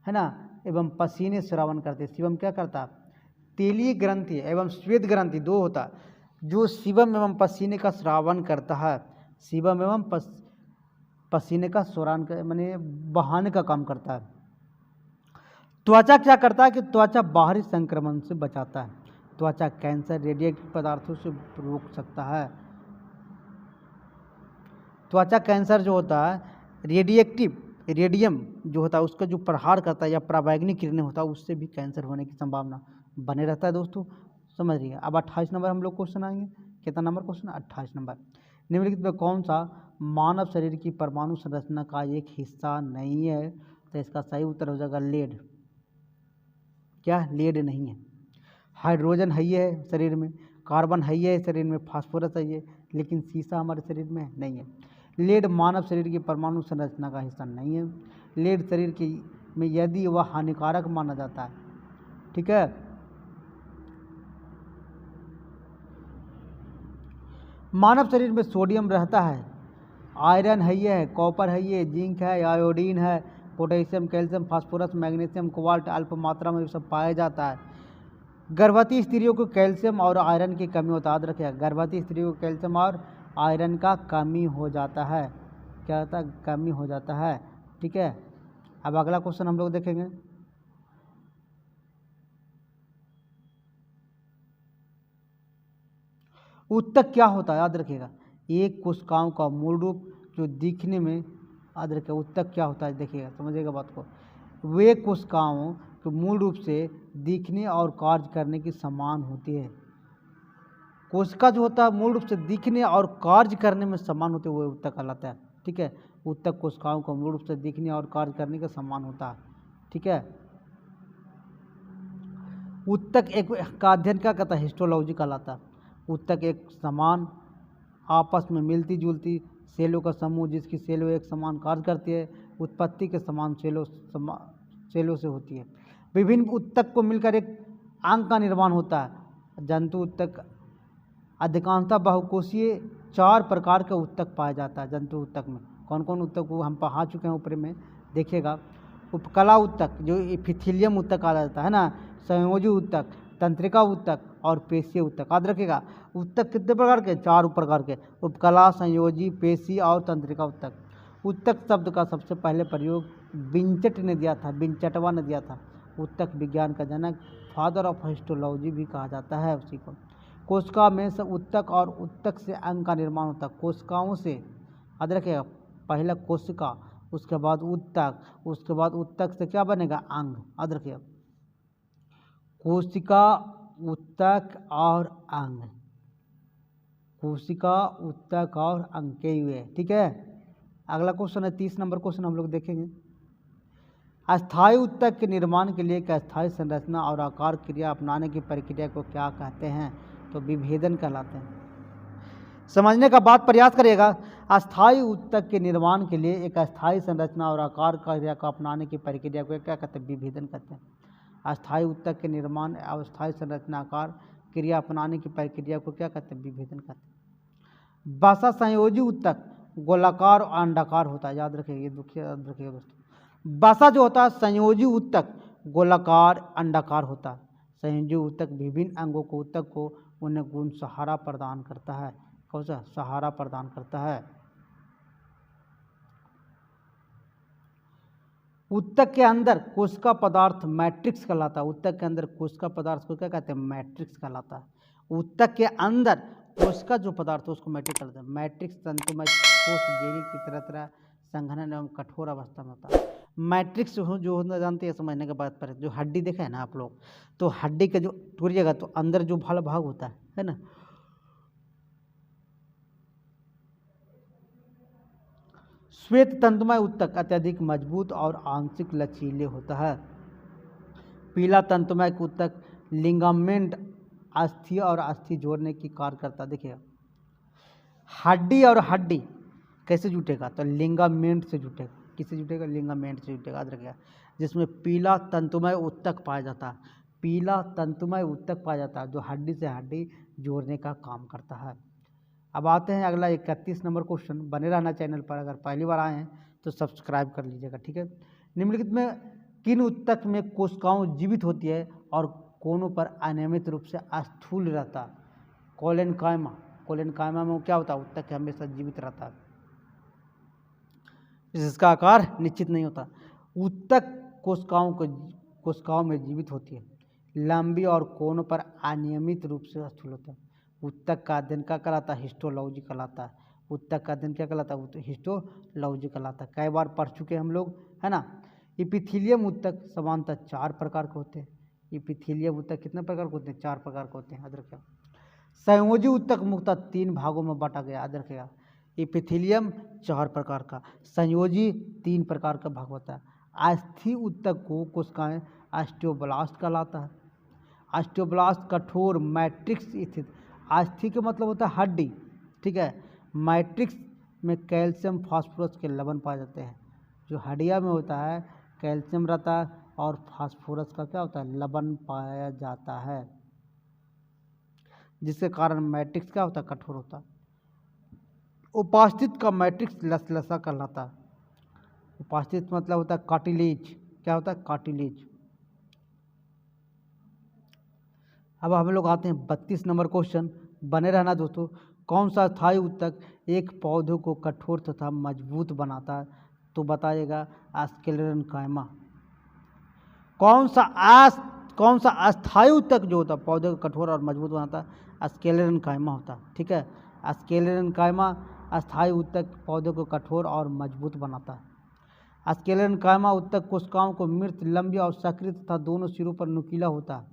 है ना, एवं पसीने स्रावन करते। सीबम क्या करता है? तेलीय ग्रंथि एवं श्वेत ग्रंथि दो होता है, जो सीबम एवं पसीने का स्रावन करता है। सीबम एवं पसीने का स्रावन माने बहाने का काम करता है। त्वचा क्या करता है कि त्वचा बाहरी संक्रमण से बचाता है। त्वचा कैंसर, रेडिएटिव पदार्थों से रोक सकता है। त्वचा कैंसर जो होता है, रेडियम जो होता है उसका जो प्रहार करता है या पराबैंगनी किरणें होता है, उससे भी कैंसर होने की संभावना बने रहता है। दोस्तों समझ रही है। अब 28 नंबर हम लोग क्वेश्चन आएंगे। कितना नंबर क्वेश्चन? 28 नंबर। निम्नलिखित में कौन सा मानव शरीर की परमाणु संरचना का एक हिस्सा नहीं है? तो इसका सही उत्तर हो जाएगा लेड। क्या? लेड नहीं है। हाइड्रोजन है ही है शरीर में, कार्बन है ही है शरीर में, फास्फोरस है ये, लेकिन सीसा हमारे शरीर में नहीं है। लेड मानव शरीर की परमाणु संरचना का हिस्सा नहीं है। लेड शरीर की में यदि वह हानिकारक माना जाता है, ठीक है, मानव शरीर में सोडियम रहता है, आयरन है ये, कॉपर है ये, जिंक है, आयोडीन है, potassium, calcium, phosphorus, magnesium, cobalt अल्प मात्रा में सब पाया जाता है। गर्भवती स्त्रियों को कैल्शियम और आयरन की कमी होता है। याद रखिए, गर्भवती स्त्रियों को कैल्शियम और आयरन का कमी हो जाता है। क्या होता है? कमी हो जाता है। ठीक है। अब अगला क्वेश्चन हम लोग देखेंगे। उत्तक क्या होता है? याद रखिएगा, एक कोशिकाओं का मूल रूप जो दिखने में, याद रखिएगा उत्तक क्या होता है, देखिएगा समझिएगा बात को। वे कोशिकाओं के मूल रूप से दिखने और कार्य करने की समान होती है। कोशिका जो होता है मूल रूप से दिखने और कार्य करने में समान होते हुए उत्तक कहलाता है। ठीक है, उत्तक कोशिकाओं का मूल रूप से दिखने और कार्य करने का समान होता है। ठीक है, उत्तक एक का अध्ययन क्या कहता है? हिस्टोलॉजी कहलाता है। उत्तक एक समान आपस में मिलती जुलती सेलों का समूह जिसकी सेलों एक समान कार्य करती है, उत्पत्ति के समान सेलों से होती है। विभिन्न उत्तक को मिलकर एक अंग का निर्माण होता है। जंतु उत्तक अधिकांशतः बहुकोशीय 4 प्रकार के उत्तक पाया जाता है। जंतु उत्तक में कौन कौन उत्तक को हम पढ़ा चुके हैं ऊपर में, देखिएगा। उपकला उत्तक जो एपिथेलियम उत्तक कहा जाता है ना, संयोजी उत्तक, तंत्रिका उत्तक और पेशीय उत्तक। याद रखिएगा, उत्तक कितने प्रकार के? 4 प्रकार के, उपकला, संयोजी, पेशी और तंत्रिका उत्तक। उत्तक शब्द का सबसे पहले प्रयोग विंचट ने दिया था, विंचटवा ने दिया था। उत्तक विज्ञान का जनक, फादर ऑफ हिस्टोलॉजी भी कहा जाता है उसी को। कोशिका में से उत्तक और उत्तक से अंग का निर्माण होता है। कोशिकाओं से, याद रखिएगा, पहला कोशिका, उसके बाद उत्तक, उसके बाद उत्तक से क्या बनेगा? अंग। याद रखिएगा, कोशिका, उत्तक और अंग, कोशिका, उत्तक और अंग के हुए। ठीक है, अगला क्वेश्चन है 30 नंबर क्वेश्चन हम लोग देखेंगे। अस्थायी उत्तक के निर्माण के लिए एक अस्थायी संरचना और आकार क्रिया अपनाने की प्रक्रिया को क्या कहते हैं? तो विभेदन कहलाते हैं। समझने का बात प्रयास करिएगा। अस्थायी ऊतक के निर्माण के लिए एक अस्थायी संरचना और आकार क्रिया को अपनाने की प्रक्रिया को क्या कहते हैं? विभेदन कहते हैं। अस्थायी ऊतक के निर्माण अस्थायी संरचना आकार क्रिया अपनाने की प्रक्रिया को क्या कहते हैं? विभेदन कहते हैं। वसा संयोजी ऊतक गोलाकार और अंडाकार होता है, याद रखिए, याद रखिएगा दोस्तों। वसा जो होता है संयोजी ऊतक गोलाकार अंडाकार होता है। संयोजी ऊतक विभिन्न अंगों को ऊतक को उन्हें गुण सहारा प्रदान करता है। कौन सा? सहारा प्रदान करता है। ऊतक के अंदर कोशिका पदार्थ मैट्रिक्स कहलाता है। ऊतक के अंदर कोशिका पदार्थ को क्या कहते हैं? मैट्रिक्स कहलाता है। ऊतक के अंदर कोशिका जो पदार्थ है उसको मैट्रिक्स कहलाता है। मैट्रिक्स तंतुमय ठोस जेली की तरह तरह संघनन एवं कठोर अवस्था में होता है। मैट्रिक्स जो होना जानते हैं समझने के बाद पर जो हड्डी देखा है ना आप लोग, तो हड्डी का जो तोड़िएगा तो अंदर जो भाग होता है ना, श्वेत तंतुमय ऊतक अत्यधिक मजबूत और आंशिक लचीले होता है। पीला तंतुमय ऊतक लिगामेंट अस्थि और अस्थि जोड़ने की कार्य करता है। देखिए हड्डी और हड्डी कैसे जुटेगा? तो लिगामेंट से जुटेगा। किससे जुटेगा? लिगामेंट से जुटेगा, याद रखिएगा। जिसमें पीला तंतुमय ऊतक पाया जाता है। पीला तंतुमय ऊतक पाया जाता है जो हड्डी से हड्डी जोड़ने का काम करता है। अब आते हैं अगला 31 नंबर क्वेश्चन। बने रहना चैनल पर, अगर पहली बार आए हैं तो सब्सक्राइब कर लीजिएगा, ठीक है। निम्नलिखित में किन ऊतक में कोशिकाओं जीवित होती है और कोनों पर अनियमित रूप से स्थूल रहता है? कोलेनकाइमा। कोलेनकाइमा में क्या होता है? ऊतक हमेशा जीवित रहता है, जिसका आकार निश्चित नहीं होता। ऊतक कोशिकाओं में जीवित होती है, लंबी और कोनों पर अनियमित रूप से स्थूल होता है। ऊतक का अध्ययन क्या कहलाता है? हिस्टोलॉजी कहलाता है। ऊतक का अध्ययन क्या कहलाता है? हिस्टोलॉजी कहलाता है। कई बार पढ़ चुके हम लोग, है ना। इपिथीलियम ऊतक सामान्यतः 4 प्रकार के होते हैं। इपिथीलियम ऊतक कितने प्रकार के होते हैं? 4 प्रकार के होते हैं, याद रखिएगा। संयोजी ऊतक मुख्यतः 3 भागों में बांटा गया, याद रखिएगा। इपिथीलियम 4 प्रकार का, संयोजी 3 प्रकार का भाग होता है। अस्थि ऊतक को कोशिकाएं ऑस्टियोब्लास्ट कहलाता है। ऑस्टियोब्लास्ट कठोर मैट्रिक्स स्थित, अस्थि के मतलब होता है हड्डी, ठीक है। मैट्रिक्स में कैल्शियम फास्फोरस के लवण पाए जाते हैं। जो हड्डिया में होता है कैल्शियम रहता है और फास्फोरस का क्या होता है? लवण पाया जाता है, जिसके कारण मैट्रिक्स क्या होता है? कठोर होता है। उपास्थित का मैट्रिक्स लसलसा कहलाता है। उपास्थित मतलब होता है कार्टिलेज। क्या होता है? कार्टिलेज। अब हम लोग आते हैं 32 नंबर क्वेश्चन। बने रहना दोस्तों। कौन सा अस्थायी ऊतक एक पौधे को कठोर तथा मजबूत बनाता है? तो बताइएगा स्क्लेरेनकाइमा। कौन सा अस्थायी ऊतक जो होता है पौधे को कठोर और मजबूत बनाता है? स्क्लेरेनकाइमा होता है, ठीक है। स्क्लेरेनकाइमा अस्थायी ऊतक पौधे को कठोर और मजबूत बनाता है। स्क्लेरेनकाइमा ऊतक कोशिकाओं को मृत, लंबी और सक्रिय तथा दोनों सिरों पर नुकीला होता है,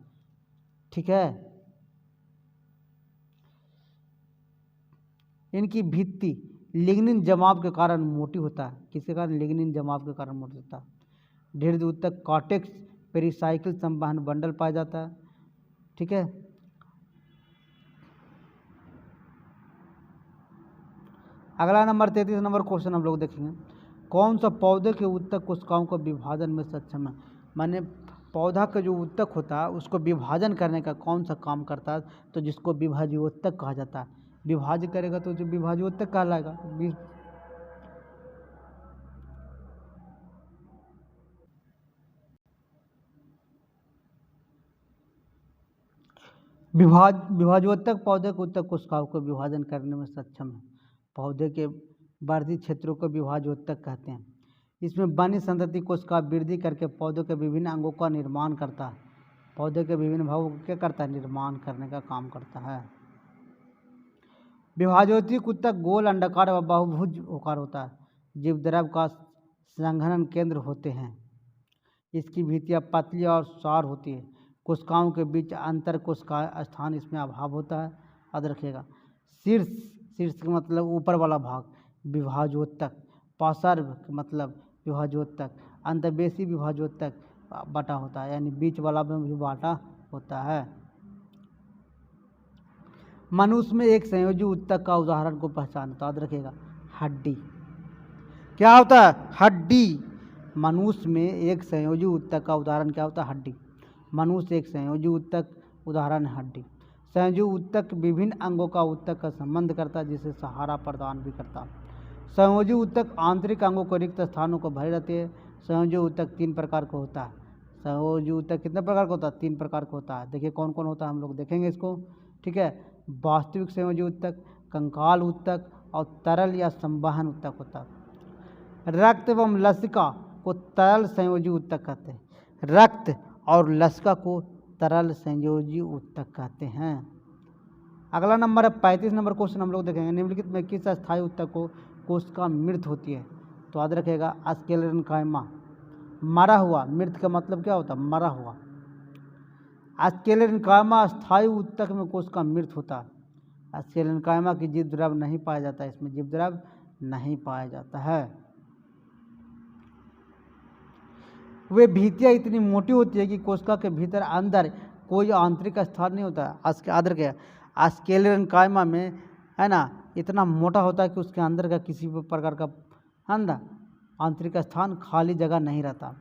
ठीक है। इनकी भित्ति लिग्निन जमाव के कारण मोटी होता है। किसके कारण? लिग्निन जमाव के कारण मोटी होता है। ढेर ऊतक कॉर्टेक्स पेरिसाइकिल संवहन बंडल पाया जाता है, ठीक है। अगला नंबर 33 नंबर क्वेश्चन हम लोग देखेंगे। कौन सा पौधे के ऊतक कोशिकाओं को विभाजन में सक्षम है? माने पौधा का जो ऊतक होता है उसको विभाजन करने का कौन सा काम करता है? तो जिसको विभाज्योतक कहा जाता है। विभाज्य करेगा तो जो विभाज्योतक कहलाएगा। विभाज्योतक पौधे के ऊतक कोशिकाओं को विभाजन करने में सक्षम है। पौधे के वर्धित क्षेत्रों को विभाज्योतक कहते हैं। इसमें बनी संतति कोशिका वृद्धि करके पौधे के विभिन्न अंगों का निर्माण करता है। पौधे के विभिन्न भागों को क्या करता है? निर्माण करने का काम करता है। विभाज्योतिक ऊतक गोल, अंडाकार व बहुभुज होकर होता है। जीवद्रव्य का संघनन केंद्र होते हैं। इसकी भित्तियाँ पतली और सार होती है। कोशिकाओं के बीच अंतर कोशिका स्थान इसमें अभाव होता है, याद रखिएगा। शीर्ष का मतलब ऊपर वाला भाग विभाज्योतक, पार्श्व मतलब विभाज्योतक, अंतर्वेशी विभाज्योतक बटा होता है, यानी बीच वाला में भी बाटा होता है। मनुष्य में एक संयोजी ऊतक का उदाहरण को पहचानता, याद रखिएगा। हड्डी। क्या होता है? हड्डी। मनुष्य में एक संयोजी ऊतक का उदाहरण क्या होता है? हड्डी। मनुष्य एक संयोजी ऊतक, उदाहरण है हड्डी। संयोजी ऊतक विभिन्न अंगों का ऊतक का संबंध करता है, जिसे सहारा प्रदान भी करता है। संयोजी ऊतक आंतरिक अंगों को रिक्त स्थानों को भरे रहते हैं। संयोजी ऊतक 3 प्रकार का होता है। संयोजी ऊतक कितने प्रकार का होता है? 3 प्रकार का होता है। देखिए कौन कौन होता है, हम लोग देखेंगे इसको। ठीक है, वास्तविक संयोजी ऊतक, कंकाल ऊतक और तरल या संवहन ऊतक होता है। रक्त एवं लसिका को तरल संयोजी ऊतक कहते हैं। रक्त और लसिका को तरल संयोजी ऊतक कहते हैं। अगला नंबर है 35 नंबर क्वेश्चन हम लोग देखेंगे। निम्नलिखित में किस अस्थायी ऊतक को कोशिका मृत होती है? तो याद रखेगा स्क्लेरेन्काइमा, मरा हुआ। मृत का मतलब क्या होता है? मरा हुआ। स्क्लेरेन्काइमा अस्थायी ऊतक में कोशिका मृत होता है। स्क्लेरेन्काइमा की जीव द्रव नहीं पाया जाता है, इसमें जीव द्रव नहीं पाया जाता है। वे भित्तियाँ इतनी मोटी होती है कि कोशिका के भीतर अंदर कोई आंतरिक स्थान नहीं होता है। आदर के स्क्लेरेन्काइमा में है ना, इतना मोटा होता है कि उसके अंदर का किसी भी प्रकार का अंदर आंतरिक स्थान, खाली जगह नहीं रहता।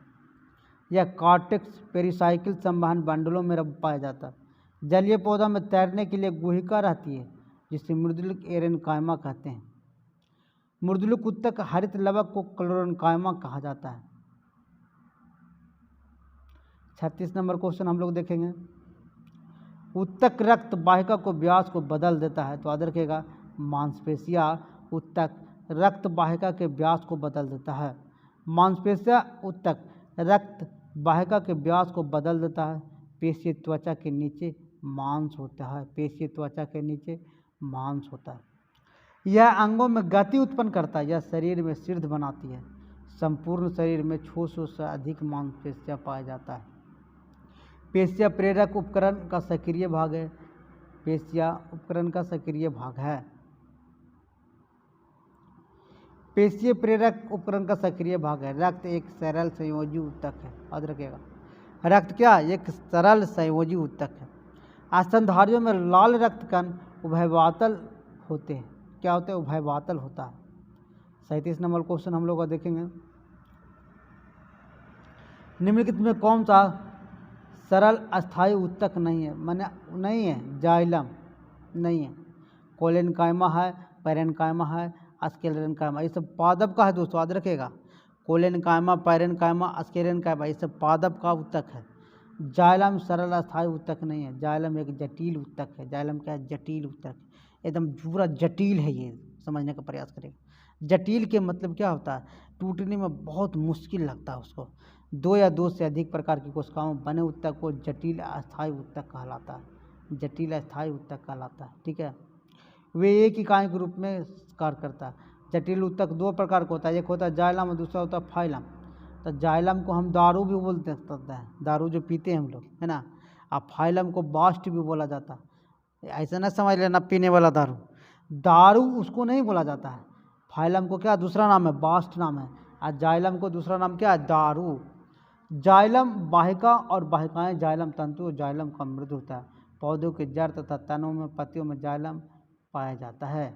यह कॉर्टेक्स पेरिसाइकिल संवहन बंडलों में पाया जाता है। जलीय पौधा में तैरने के लिए गुहिका रहती है, जिसे मृदुलिक एरेन्काइमा कहते हैं। मृदुलिक ऊतक हरित लवक को क्लोरेन्काइमा कहा जाता है। 36 नंबर क्वेश्चन हम लोग देखेंगे। ऊतक रक्त वाहिका को व्यास को बदल देता है। तो याद रखिएगा मांसपेशिया ऊतक रक्त वाहिका के व्यास को बदल देता है। मांसपेशिया ऊतक रक्त वाहिका के व्यास को बदल देता है। पेशीय त्वचा के नीचे मांस होता है। पेशीय त्वचा के नीचे मांस होता है। यह अंगों में गति उत्पन्न करता है। यह शरीर में सिरद बनाती है। संपूर्ण शरीर में 600 से अधिक मांसपेशियां पाया जाता है। पेशिया प्रेरक उपकरण का सक्रिय भाग है। पेशिया उपकरण का सक्रिय भाग है। पेशीय प्रेरक उपकरण का सक्रिय भाग है। रक्त एक सरल संयोजी ऊतक है। याद रखिएगा रक्त क्या? एक सरल संयोजी ऊतक है। स्तनधारियों में लाल रक्त कण उभयवातल होते हैं। क्या होते हैं? उभयवातल होता है। 37 नंबर क्वेश्चन हम लोग का देखेंगे। निम्नलिखित में कौन सा सरल अस्थायी ऊतक नहीं है? माने नहीं है। जाइलम नहीं है। कोलेनकाइमा है, पैरेन्काइमा है, स्क्लेरेन्काइमा, ये सब पादप का है दोस्तों। याद रखिएगा कोलेनकाइमा, पैरेन्काइमा, स्क्लेरेन्काइमा ये सब पादप का ऊतक है। जाइलम सरल अस्थायी ऊतक नहीं है। जाइलम एक जटिल ऊतक है। जाइलम क्या है? जटिल ऊतक। एकदम पूरा जटिल है, ये समझने का प्रयास करेगा। जटिल के मतलब क्या होता है? टूटने में बहुत मुश्किल लगता है उसको। 2 या 2 से अधिक प्रकार की कोशिकाओं बने ऊतक को जटिल अस्थायी ऊतक कहलाता है। जटिल अस्थायी ऊतक कहलाता है। ठीक है, वे एक इकाई के रूप में कार्य करता है। जटिल ऊतक 2 प्रकार का होता है। एक होता है जाइलम और दूसरा होता है फाइलम। तो जाइलम को हम दारू भी बोल सकते हैं, दारू जो पीते हैं हम लोग, है ना। और फाइलम को बास्ट भी बोला जाता है। ऐसा ना समझ लेना पीने वाला दारू, दारू उसको नहीं बोला जाता है। फाइलम को क्या दूसरा नाम है? बास्ट नाम है। और जाइलम को दूसरा नाम क्या है? दारू। जाइलम वाहिका और वाहिकाएं जाइलम तंतु और जाइलम का मृदु होता है। पौधों के जड़ तथा तनों में पत्तियों में जाइलम पाया जाता है।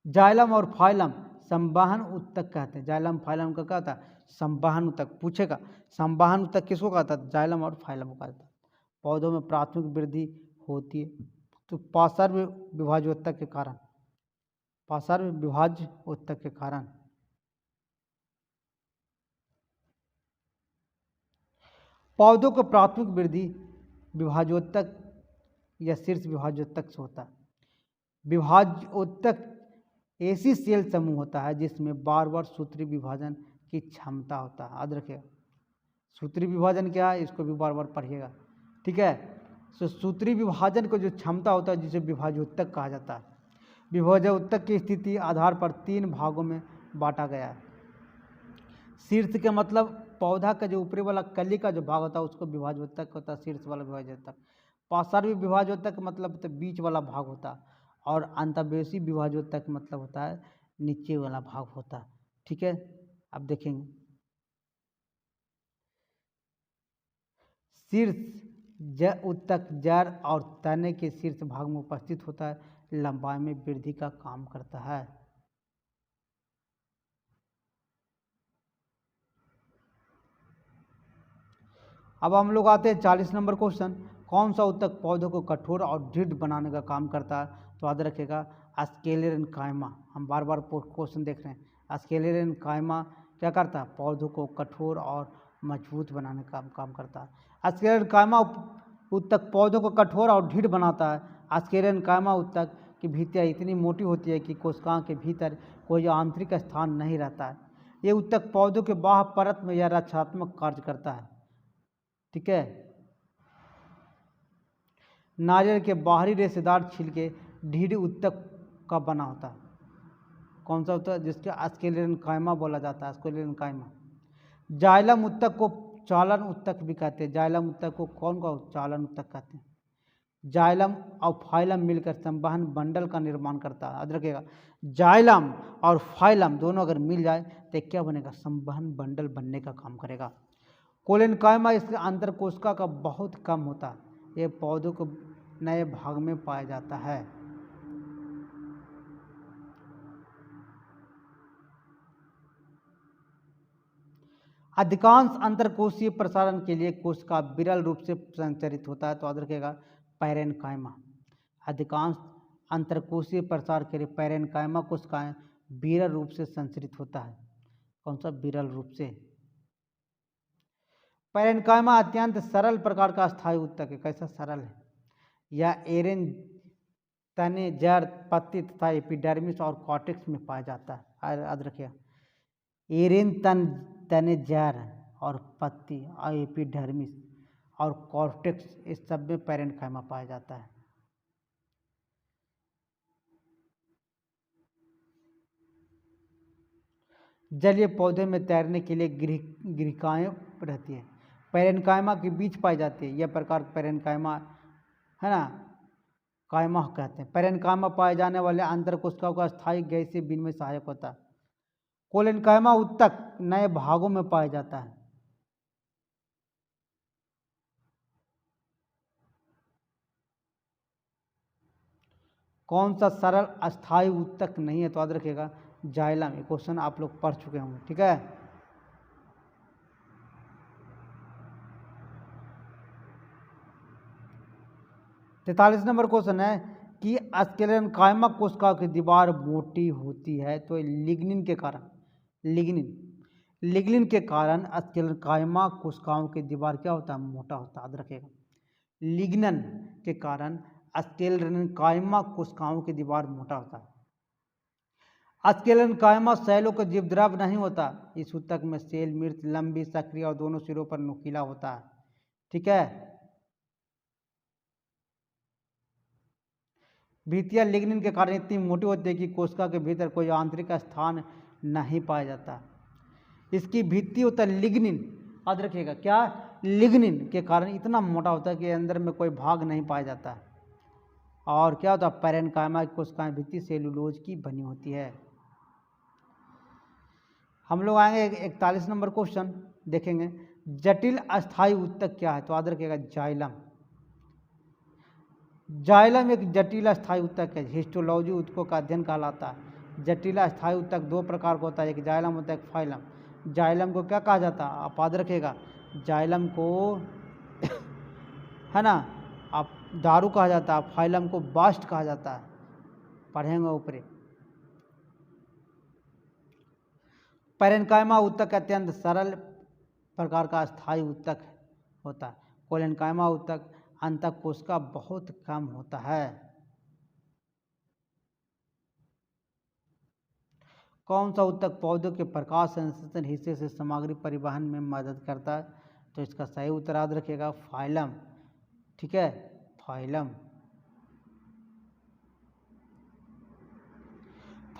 जाइलम और फाइलम संवहन ऊतक कहते हैं। जाइलम फाइलम का क्या होता है? संवहन ऊतक। पूछेगा संवहन ऊतक किसको कहता है? जाइलम और फाइलम को कहता है। पौधों में प्राथमिक वृद्धि होती है तो पार्श्व विभाज्योतक के कारण, पार्श्व विभाज्य ऊतक के कारण। पौधों को प्राथमिक वृद्धि विभाज्योतक या शीर्ष विभाज्योतक से होता है। विभाज्योतक ऐसी सेल समूह होता है जिसमें बार बार सूत्री विभाजन की क्षमता होता है। याद रखिएगा सूत्री विभाजन क्या है, इसको भी बार बार पढ़िएगा। ठीक है, तो सूत्री विभाजन को जो क्षमता होता है जिसे विभाज्योतक कहा जाता है। विभाज्योतक की स्थिति आधार पर 3 भागों में बांटा गया है। शीर्ष के मतलब पौधा का जो ऊपरी वाला कली का जो भाग होता है उसको विभाज्योतक होता है, शीर्ष वाला विभाज्योतक। पार्श्व विभाज्योतक मतलब तो बीच वाला भाग होता है। और अंतर्वेशी विभाज्योतक मतलब होता है नीचे वाला भाग होता है। ठीक है, अब देखेंगे शीर्ष ऊतक जड़ और तने के शीर्ष भाग में उपस्थित होता है। लंबाई में वृद्धि का काम करता है। अब हम लोग आते हैं 40 नंबर क्वेश्चन। कौन सा उत्तक पौधों को कठोर और दृढ़ बनाने का काम करता है? तो याद रखिएगा स्क्लेरेनकाइमा। हम बार बार क्वेश्चन देख रहे हैं। स्क्लेरेनकाइमा क्या करता है? पौधों को कठोर और मजबूत बनाने का काम करता है। स्क्लेरेनकाइमा उत्तक पौधों को कठोर और दृढ़ बनाता है। स्क्लेरेनकाइमा उत्तक की भित्तियाँ इतनी मोटी होती है कि कोशिकाओं के भीतर कोई आंतरिक स्थान नहीं रहता है। ये उत्तक पौधों के बाह्य परत में यह रक्षात्मक कार्य करता है। ठीक है। नारियल के बाहरी रेशेदार छिलके ढीढ़ उत्तक का बना होता है। कौन सा उत्तक? जिसके स्क्लेरेनकाइमा बोला जाता है। स्क्लेरेनकाइमा। जाइलम उत्तक को चालन उत्तक भी कहते हैं। जाइलम उत्तक को कौन का चालन उत्तक कहते हैं? जाइलम और फाइलम मिलकर संवहन बंडल का निर्माण करता है। याद रखिएगा, जाइलम और फाइलम दोनों अगर मिल जाए तो क्या बनेगा? संवहन बंडल बनने का काम करेगा। कोलेनकाइमा इसके अंतर कोशिका का बहुत कम होता है। ये पौधों को नए भाग में पाया जाता है। अधिकांश अंतरकोशीय प्रसारण के लिए कोशिका विरल रूप से संचरित होता है। तो याद रखिएगा पैरेनकाइमा। अधिकांश अंतरकोशीय प्रसार के लिए पैरेनकाइमा कोशिकाएं विरल रूप से संचरित होता है। कौन सा? विरल रूप से। पैरेनकाइमा अत्यंत सरल प्रकार का स्थायी उत्तक है। कैसा सरल है? यह एरेन तने, जड़, पत्ती तथा एपिडर्मिस और कॉर्टेक्स में पाया जाता है। याद रखिए, एरेन तने, जड़ और पत्ती और एपिडर्मिस और कॉर्टेक्स, इस सब में पैरेनकाइमा पाया जाता है। जलीय पौधे में तैरने के लिए गृहिकाएँ रहती है। पैरेनकाइमा के बीच पाई जाती है। यह प्रकार पैरेनकाइमा है ना, काइमा कहते हैं। पैरेनकाइमा पाए जाने वाले अंतर कोशिकाओं का स्थायी गैसीय विनिमय सहायक होता है। कोलेनकाइमा उत्तक नए भागों में पाया जाता है। कौन सा सरल अस्थायी उत्तक नहीं है? तो याद रखिएगा जाइलम। ये क्वेश्चन आप लोग पढ़ चुके होंगे। ठीक है। तैंतालीस नंबर क्वेश्चन है कि स्क्लेरेनकाइमा कोशिका की दीवार मोटी होती है तो लिग्निन के कारण, लिग्निन के कारण स्क्लेरेनकाइमा कोशिकाओं की दीवार क्या होता है? मोटा होता है। याद रखिएगा, लिग्नन के कारण स्क्लेरेनकाइमा कोशिकाओं की दीवार मोटा होता है। स्क्लेरेनकाइमा सेलों का जीवद्रव्य नहीं होता। इस उत्तक में सेल मृत, लंबी, सक्रिय और दोनों सिरों पर नुकीला होता है। ठीक है। भित्तियाँ लिग्निन के कारण इतनी मोटी होती है कि कोशिका के भीतर कोई आंतरिक स्थान नहीं पाया जाता। इसकी भित्ति होता है लिग्निन। याद रखिएगा, क्या? लिग्निन के कारण इतना मोटा होता है कि अंदर में कोई भाग नहीं पाया जाता। और क्या होता है? पैरेनकाइमा की कोशिकाएं भित्ति सेलुलोज की बनी होती है। हम लोग आएंगे 41 नंबर क्वेश्चन देखेंगे। जटिल अस्थायी उत्तक क्या है? तो याद रखिएगा जाइलम। जाइलम एक जटिल अस्थायी उत्तक है। हिस्टोलॉजी उत्तकों का अध्ययन कहलाता है। जटिल अस्थायी उत्तक दो प्रकार का होता है, एक जाइलम होता है, एक फाइलम। जाइलम को क्या कहा जाता है? आप याद रखिएगा, जाइलम को है ना आप दारू कहा जाता है, फाइलम को बास्ट कहा जाता है। पढ़ेंगे ऊपरी। पैरेनकाइमा उत्तक अत्यंत सरल प्रकार का स्थायी उत्तक होता है। कोलेनकाइमा उत्तक अंतक कोशिका बहुत कम होता है। कौन सा उत्तक पौधों के प्रकाश संश्लेषण हिस्से से सामग्री परिवहन में मदद करता है? तो इसका सही उत्तर याद रखिएगा फाइलम। ठीक है, फाइलम।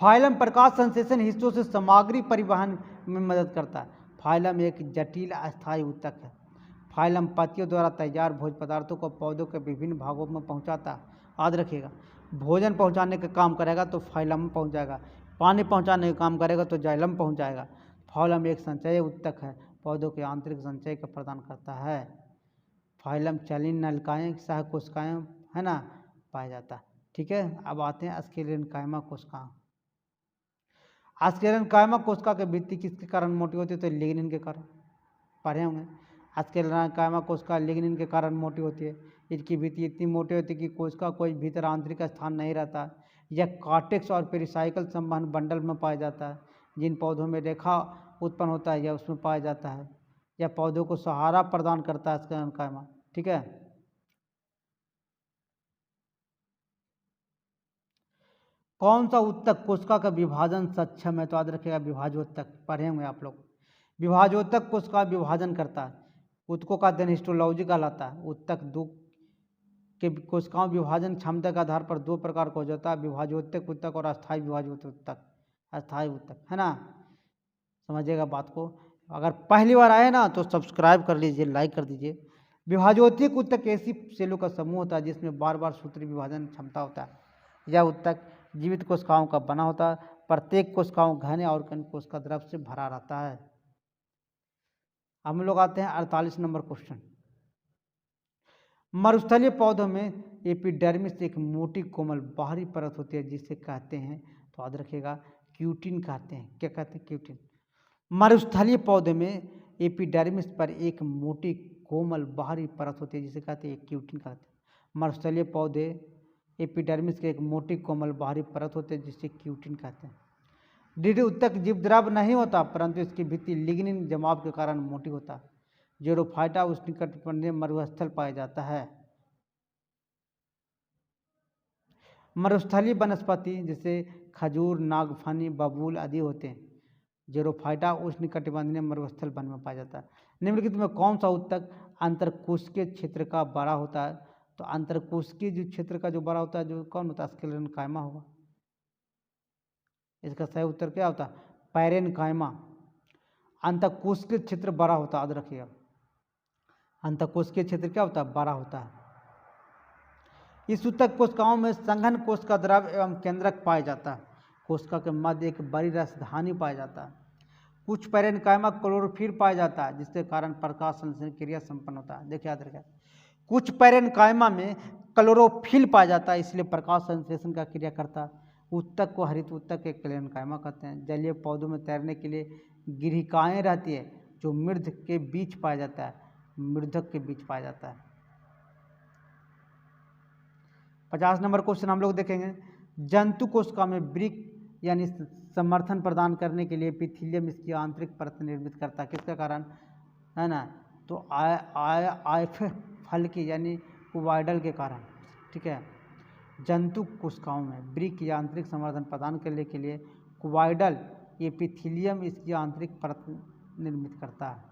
फाइलम प्रकाश संश्लेषण हिस्सों से सामग्री परिवहन में मदद करता है। फाइलम एक जटिल अस्थायी उत्तक है। फाइलम पत्तियों द्वारा तैयार भोज्य पदार्थों को पौधों के विभिन्न भागों में पहुंचाता है। याद रखिएगा, भोजन पहुंचाने का काम करेगा तो फाइलम पहुंच जाएगा, पानी पहुंचाने का काम करेगा तो जाइलम पहुंच जाएगा। फाइलम एक संचय उत्तक है, पौधों के आंतरिक संचय का प्रदान करता है। फाइलम चलित नलिकाएं, सह कोशिकाएं है ना पाया जाता है। ठीक। ठीक है। अब आते हैं स्क्लेरेनकाइमा कोशिका। स्क्लेरेनकाइमा कोशिका की भित्ति किसके कारण मोटी होती है? तो लिग्निन के कारण, पढ़े होंगे। स्क्लेरेनकाइमा कोशिका लिग्निन के कारण मोटी होती है। इसकी भित्ति इतनी मोटी होती है कि कोशिका कोई भीतर आंतरिक स्थान नहीं रहता। यह कॉर्टेक्स और पेरिसाइकल संवहन बंडल में पाया जाता है। जिन पौधों में रेखा उत्पन्न होता है यह उसमें पाया जाता है। यह पौधों को सहारा प्रदान करता है स्क्लेरेनकाइमा, ठीक है। कौन सा उत्तक कोशिका का विभाजन सक्षम है? तो याद रखिएगा विभाजोत्तक, पढ़े होंगे आप लोग। विभाजोत्तक कोशिका विभाजन करता है। उत्तकों का अध्ययन हिस्टोलॉजी कहलाता है। उत्तक दो के कोशिकाओं विभाजन क्षमता के आधार पर दो प्रकार का हो जाता है, विभाजोत्तक उत्तक और अस्थायी विभाजोत्तक उत्तक, अस्थायी उत्तक, है ना। समझिएगा बात को। अगर पहली बार आए ना तो सब्सक्राइब कर लीजिए, लाइक कर दीजिए। विभाजोत्तक उत्तक ऐसी सेलों का समूह होता है जिसमें बार बार सूत्री विभाजन क्षमता होता है। यह उत्तक जीवित कोशिकाओं का बना होता है। प्रत्येक कोशिकाओं घने और कण कोशिका द्रव से भरा रहता है। हम लोग आते हैं 48 नंबर क्वेश्चन। मरुस्थलीय पौधों में एपिडर्मिस एक मोटी कोमल बाहरी परत होती है जिसे कहते हैं, तो याद रखिएगा क्यूटिन कहते हैं। क्या कहते हैं? क्यूटिन। मरुस्थलीय पौधे में एपिडर्मिस पर एक मोटी कोमल बाहरी परत होती है जिसे कहते हैं क्यूटिन कहते हैं। मरुस्थलीय पौधे एपिडर्मिस के एक मोटी कोमल बाहरी परत होती है जिसे क्यूटिन कहते हैं। ड्रीड उत्तक जीवद्रव नहीं होता परंतु इसकी भित्ति लिग्निन जमाव के कारण मोटी होता है। जेरोफाइटा उष्णकटिबंधीय मरुस्थल पाया जाता है। मरुस्थलीय वनस्पति जैसे खजूर, नागफनी, बबूल आदि होते हैं। जेरोफाइटा उष्णकटिबंधीय मरुस्थल वन में पाया जाता है। निम्नलिखित में कौन सा उत्तक अंतरकोशिकीय क्षेत्र का बड़ा होता है? तो अंतरकोशिकीय जो क्षेत्र का जो बड़ा होता है जो कौन होता है? स्क्लेरेनकाइमा होगा। इसका सही उत्तर क्या होता है? पैरेनकाइमा। अंतरकोशिकीय क्षेत्र बड़ा होता है, याद रखिएगा। अंतरकोशिकीय क्षेत्र क्या होता है? बड़ा होता है। इस उत्तक कोशिकाओं में संघन कोशिका द्रव एवं केंद्रक पाया जाता है। कोशिका के मध्य एक बड़ी रसधानी पाया जाता है। कुछ पैरेनकाइमा क्लोरोफिल पाया जाता है जिसके कारण प्रकाश संश्लेषण क्रिया संपन्न होता है। देखिए याद रखिए, कुछ पैरेनकाइमा में क्लोरोफिल पाया जाता है इसलिए प्रकाश संश्लेषण का क्रिया करता है। उत्तक को हरित उत्तक के पैरेनकाइमा कहते हैं। जलीय पौधों में तैरने के लिए गिरिकाएँ रहती है जो मृद के बीच पाया जाता है, मृदक के बीच पाया जाता है। 50 नंबर क्वेश्चन हम लोग देखेंगे। जंतु कोशिका में वृक्क यानी समर्थन प्रदान करने के लिए एपिथेलियम इसकी आंतरिक परत निर्मित करता है। किसके कारण? है ना, तो आयफ फल की यानी कुवाइडल के कारण, ठीक है। जंतु कोशिकाओं में वृक्क या आंतरिक समर्थन प्रदान करने के लिए कुवाइडल एपिथेलियम इसकी आंतरिक परत निर्मित करता है।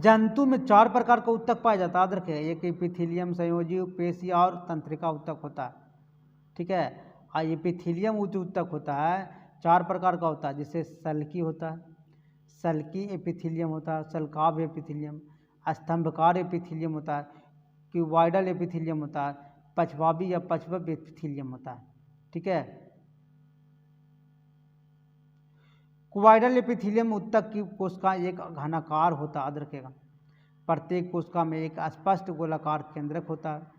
जंतु में 4 प्रकार का उत्तक पाया जाता है, याद रखें। एक एपिथेलियम, संयोजी, पेशी और तंत्रिका उत्तक होता है, ठीक है। एपिथेलियम उत्तक होता है 4 प्रकार का होता है, जैसे सल्की होता है, सल्की एपिथेलियम होता है, सल्काभ एपिथेलियम, स्तंभकार एपिथेलियम होता है, क्यूबॉइडल एपिथेलियम होता है, पछवाबी या पछवब एपिथेलियम होता है, ठीक है। क्यूबॉइडल एपिथेलियम उत्तक की कोशिका एक घनाकार होता है, याद रखेगा। प्रत्येक कोशिका में एक स्पष्ट गोलाकार केंद्रक होता है।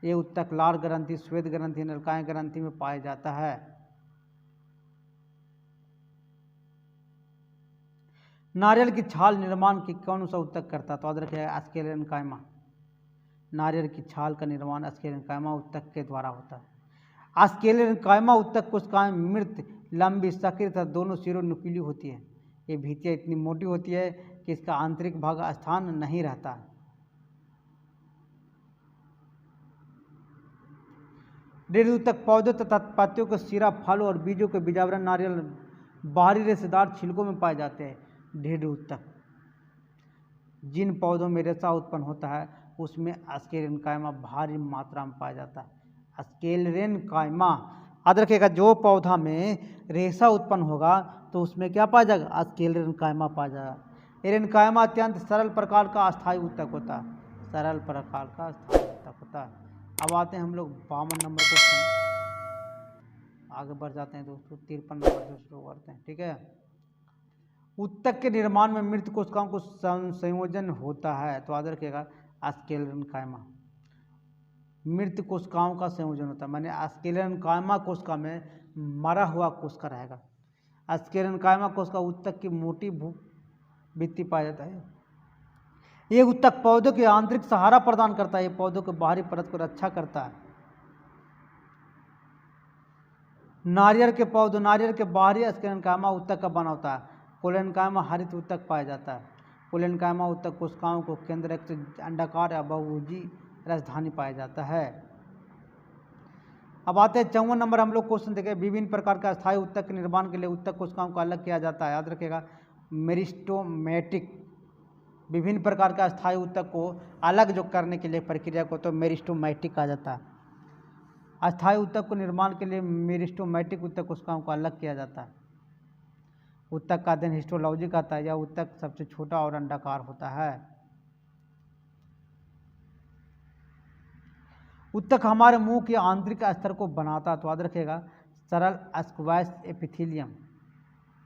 ये उत्तक लार ग्रंथि, श्वेत ग्रंथि, नलिकाएं ग्रंथि में पाया जाता है। नारियल की छाल निर्माण की कौन सा उत्तक करता है? तो याद रखिएगा स्क्लेरेनकाइमा। नारियल की छाल का निर्माण स्क्लेरेनकाइमा उत्तक के द्वारा होता है। स्क्लेरेनकाइमा उत्तक कोशिकाएं मृत, लंबी, सक्रिय तथा दोनों सिरों नुकीली होती है। ये भित्तियाँ इतनी मोटी होती है कि इसका आंतरिक भाग स्थान नहीं रहता। ड्रीड उत्तक पौधों तथा पत्तियों के सिरा, फल और बीजों के बीजावरण नारियल बाहरी रेशेदार छिलकों में पाए जाते हैं। ड्रीड उत्तक जिन पौधों में रेशा उत्पन्न होता है उसमें स्क्लेरेनकाइमा भारी मात्रा में पाया जाता है। स्क्लेरेनकाइमा, याद रखिएगा, जो पौधा में रेशा उत्पन्न होगा तो उसमें क्या पाया जाएगा? स्क्लेरेनकाइमा पाया जाएगा। एरेनकाइमा अत्यंत सरल प्रकार का अस्थायी उत्तक होता है, सरल प्रकार का अस्थायी उत्तक होता है। अब आते हैं हम लोग 52 नंबर क्वेश्चन, आगे बढ़ जाते हैं दोस्तों। 53 नंबर से शुरू करते हैं, ठीक है। उत्तक के निर्माण में मृत कोशिकाओं को संयोजन होता है, तो याद रखिएगा स्क्लेरेनकाइमा। मृत कोशिकाओं का संयोजन होता है, माने स्क्लेरेन्काइमा कोशिका में मरा हुआ कोशिका रहेगा। स्क्लेरेन्काइमा कोशिका उत्तक की मोटी भित्ति पाया जाता है। ये उत्तक पौधों के आंतरिक सहारा प्रदान करता है, ये पौधों के बाहरी परत को रक्षा करता है। नारियल के पौधों, नारियल के बाहरी स्क्लेरेन्काइमा उत्तक का बना होता है। कोलेनकाइमा हरित उत्तक पाया जाता है। कोलेनकाइमा उत्तक कोशिकाओं को केंद्रक से अंडाकार या बहुभुजी राजधानी पाया जाता है। अब आते हैं 54 नंबर, हम लोग क्वेश्चन देखें। विभिन्न प्रकार का अस्थायी उत्तक के निर्माण के लिए उत्तक कोशिकाओं को अलग किया जाता है। याद रखिएगा, मेरिस्टोमेटिक, विभिन्न प्रकार का अस्थायी उत्तक को अलग जो करने के लिए प्रक्रिया को तो मेरिस्टोमेटिक कहा जाता है। अस्थायी उत्तक को निर्माण के लिए मेरिस्टोमेटिक उत्तक कोशिकाओं को अलग किया जाता है। उत्तक का अध्ययन हिस्टोलॉजी कहता है। यह उत्तक सबसे छोटा और अंडाकार होता है। उत्तक हमारे मुंह के आंतरिक स्तर को बनाता है, तो याद रखिएगा सरल स्क्वैश एपिथेलियम,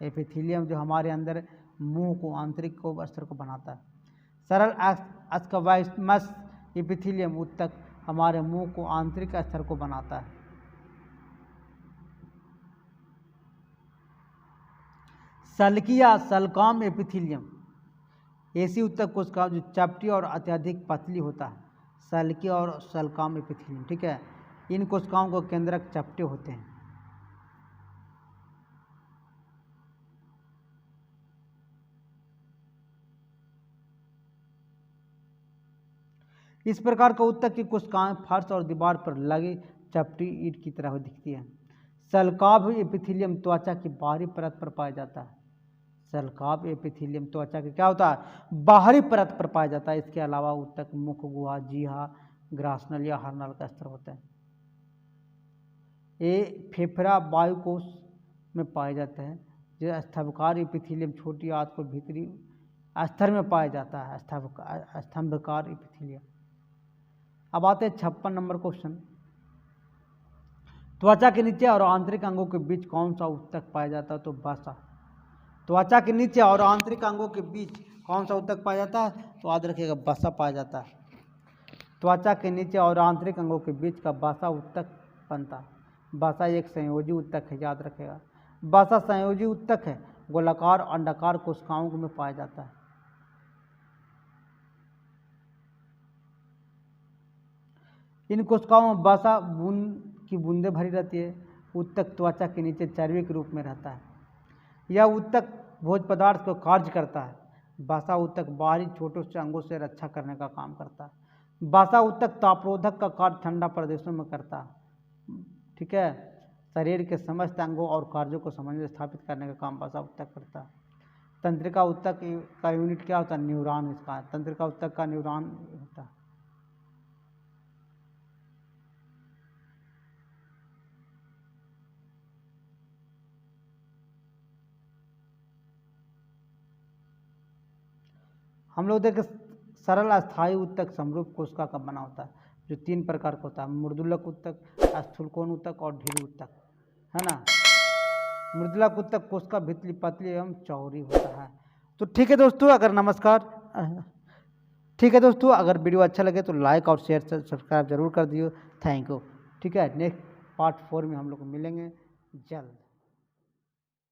एपिथेलियम जो हमारे अंदर मुंह को आंतरिक को स्तर को बनाता है। सरल स्क्वैमस एपिथेलियम उत्तक हमारे मुंह को आंतरिक स्तर को बनाता है। सल्की या सल्काम एपिथेलियम ऐसी उत्तक कोशिका जो चपटी और अत्यधिक पतली होता है। सल्की और सल्काम एपिथेलियम, ठीक है। इन कोशिकाओं को केंद्रक चपटे होते हैं। इस प्रकार का उत्तक की कोशिकाएं फर्श और दीवार पर लगी चपटी ईंट की तरह दिखती है। सल्काभ एपिथेलियम त्वचा की बाहरी परत पर पाया जाता है। सल्काभ एपिथेलियम त्वचा की क्या होता है, बाहरी परत पर पाया जाता है। इसके अलावा उत्तक मुख गुहा, जीहा, ग्रासनल या हरनल का स्तर होता है। ये फेफड़ा वायुकोश में पाए जाते हैं। जो स्तंभकार एपिथेलियम छोटी आंत को भीतरी स्तर में पाया जाता है। स्तंभकार एपिथेलियम। अब आते हैं 56 नंबर क्वेश्चन। त्वचा के नीचे और आंतरिक अंगों के बीच कौन सा उत्तक पाया जाता है, तो वसा। त्वचा के नीचे और आंतरिक अंगों के बीच कौन सा उत्तक पाया जाता है, तो याद रखिएगा वसा पाया जाता है। त्वचा के नीचे और आंतरिक अंगों के बीच का वसा उत्तक बनता है। वसा एक संयोजी उत्तक है, याद रखिएगा। वसा संयोजी उत्तक है, गोलाकार अंडाकार कोशिकाओं में पाया जाता है। इन कोशिकाओं में वसा की बूंदें भरी रहती है। उत्तक त्वचा के नीचे चर्बी के रूप में रहता है। यह उत्तक भोज्य पदार्थ को कार्य करता है। वसा उत्तक बाहरी छोटे से अंगों से रक्षा करने का काम करता है। वसा उत्तक तापरोधक का कार्य ठंडा प्रदेशों में करता है, ठीक है। शरीर के समस्त अंगों और कार्यों को समन्वय स्थापित करने का काम वसा उत्तक करता है। तंत्रिका उत्तक का यूनिट क्या होता है, न्यूरॉन। इसका तंत्रिका उत्तक का न्यूरॉन होता है। हम लोग देखें सरल अस्थायी उत्तक समरूप कोशिका का बना होता है, जो 3 प्रकार का होता है। मृदुलक उत्तक, स्थूलकोण उत्तक और ढीली उत्तक, है ना। मृदुलक उत्तक कोशिका भितली पतली एवं चौड़ी होता है। तो ठीक है दोस्तों, अगर ठीक है दोस्तों, अगर वीडियो अच्छा लगे तो लाइक और शेयर सब्सक्राइब जरूर कर दियो। Thank you. ठीक है, नेक्स्ट पार्ट 4 में हम लोग मिलेंगे जल्द।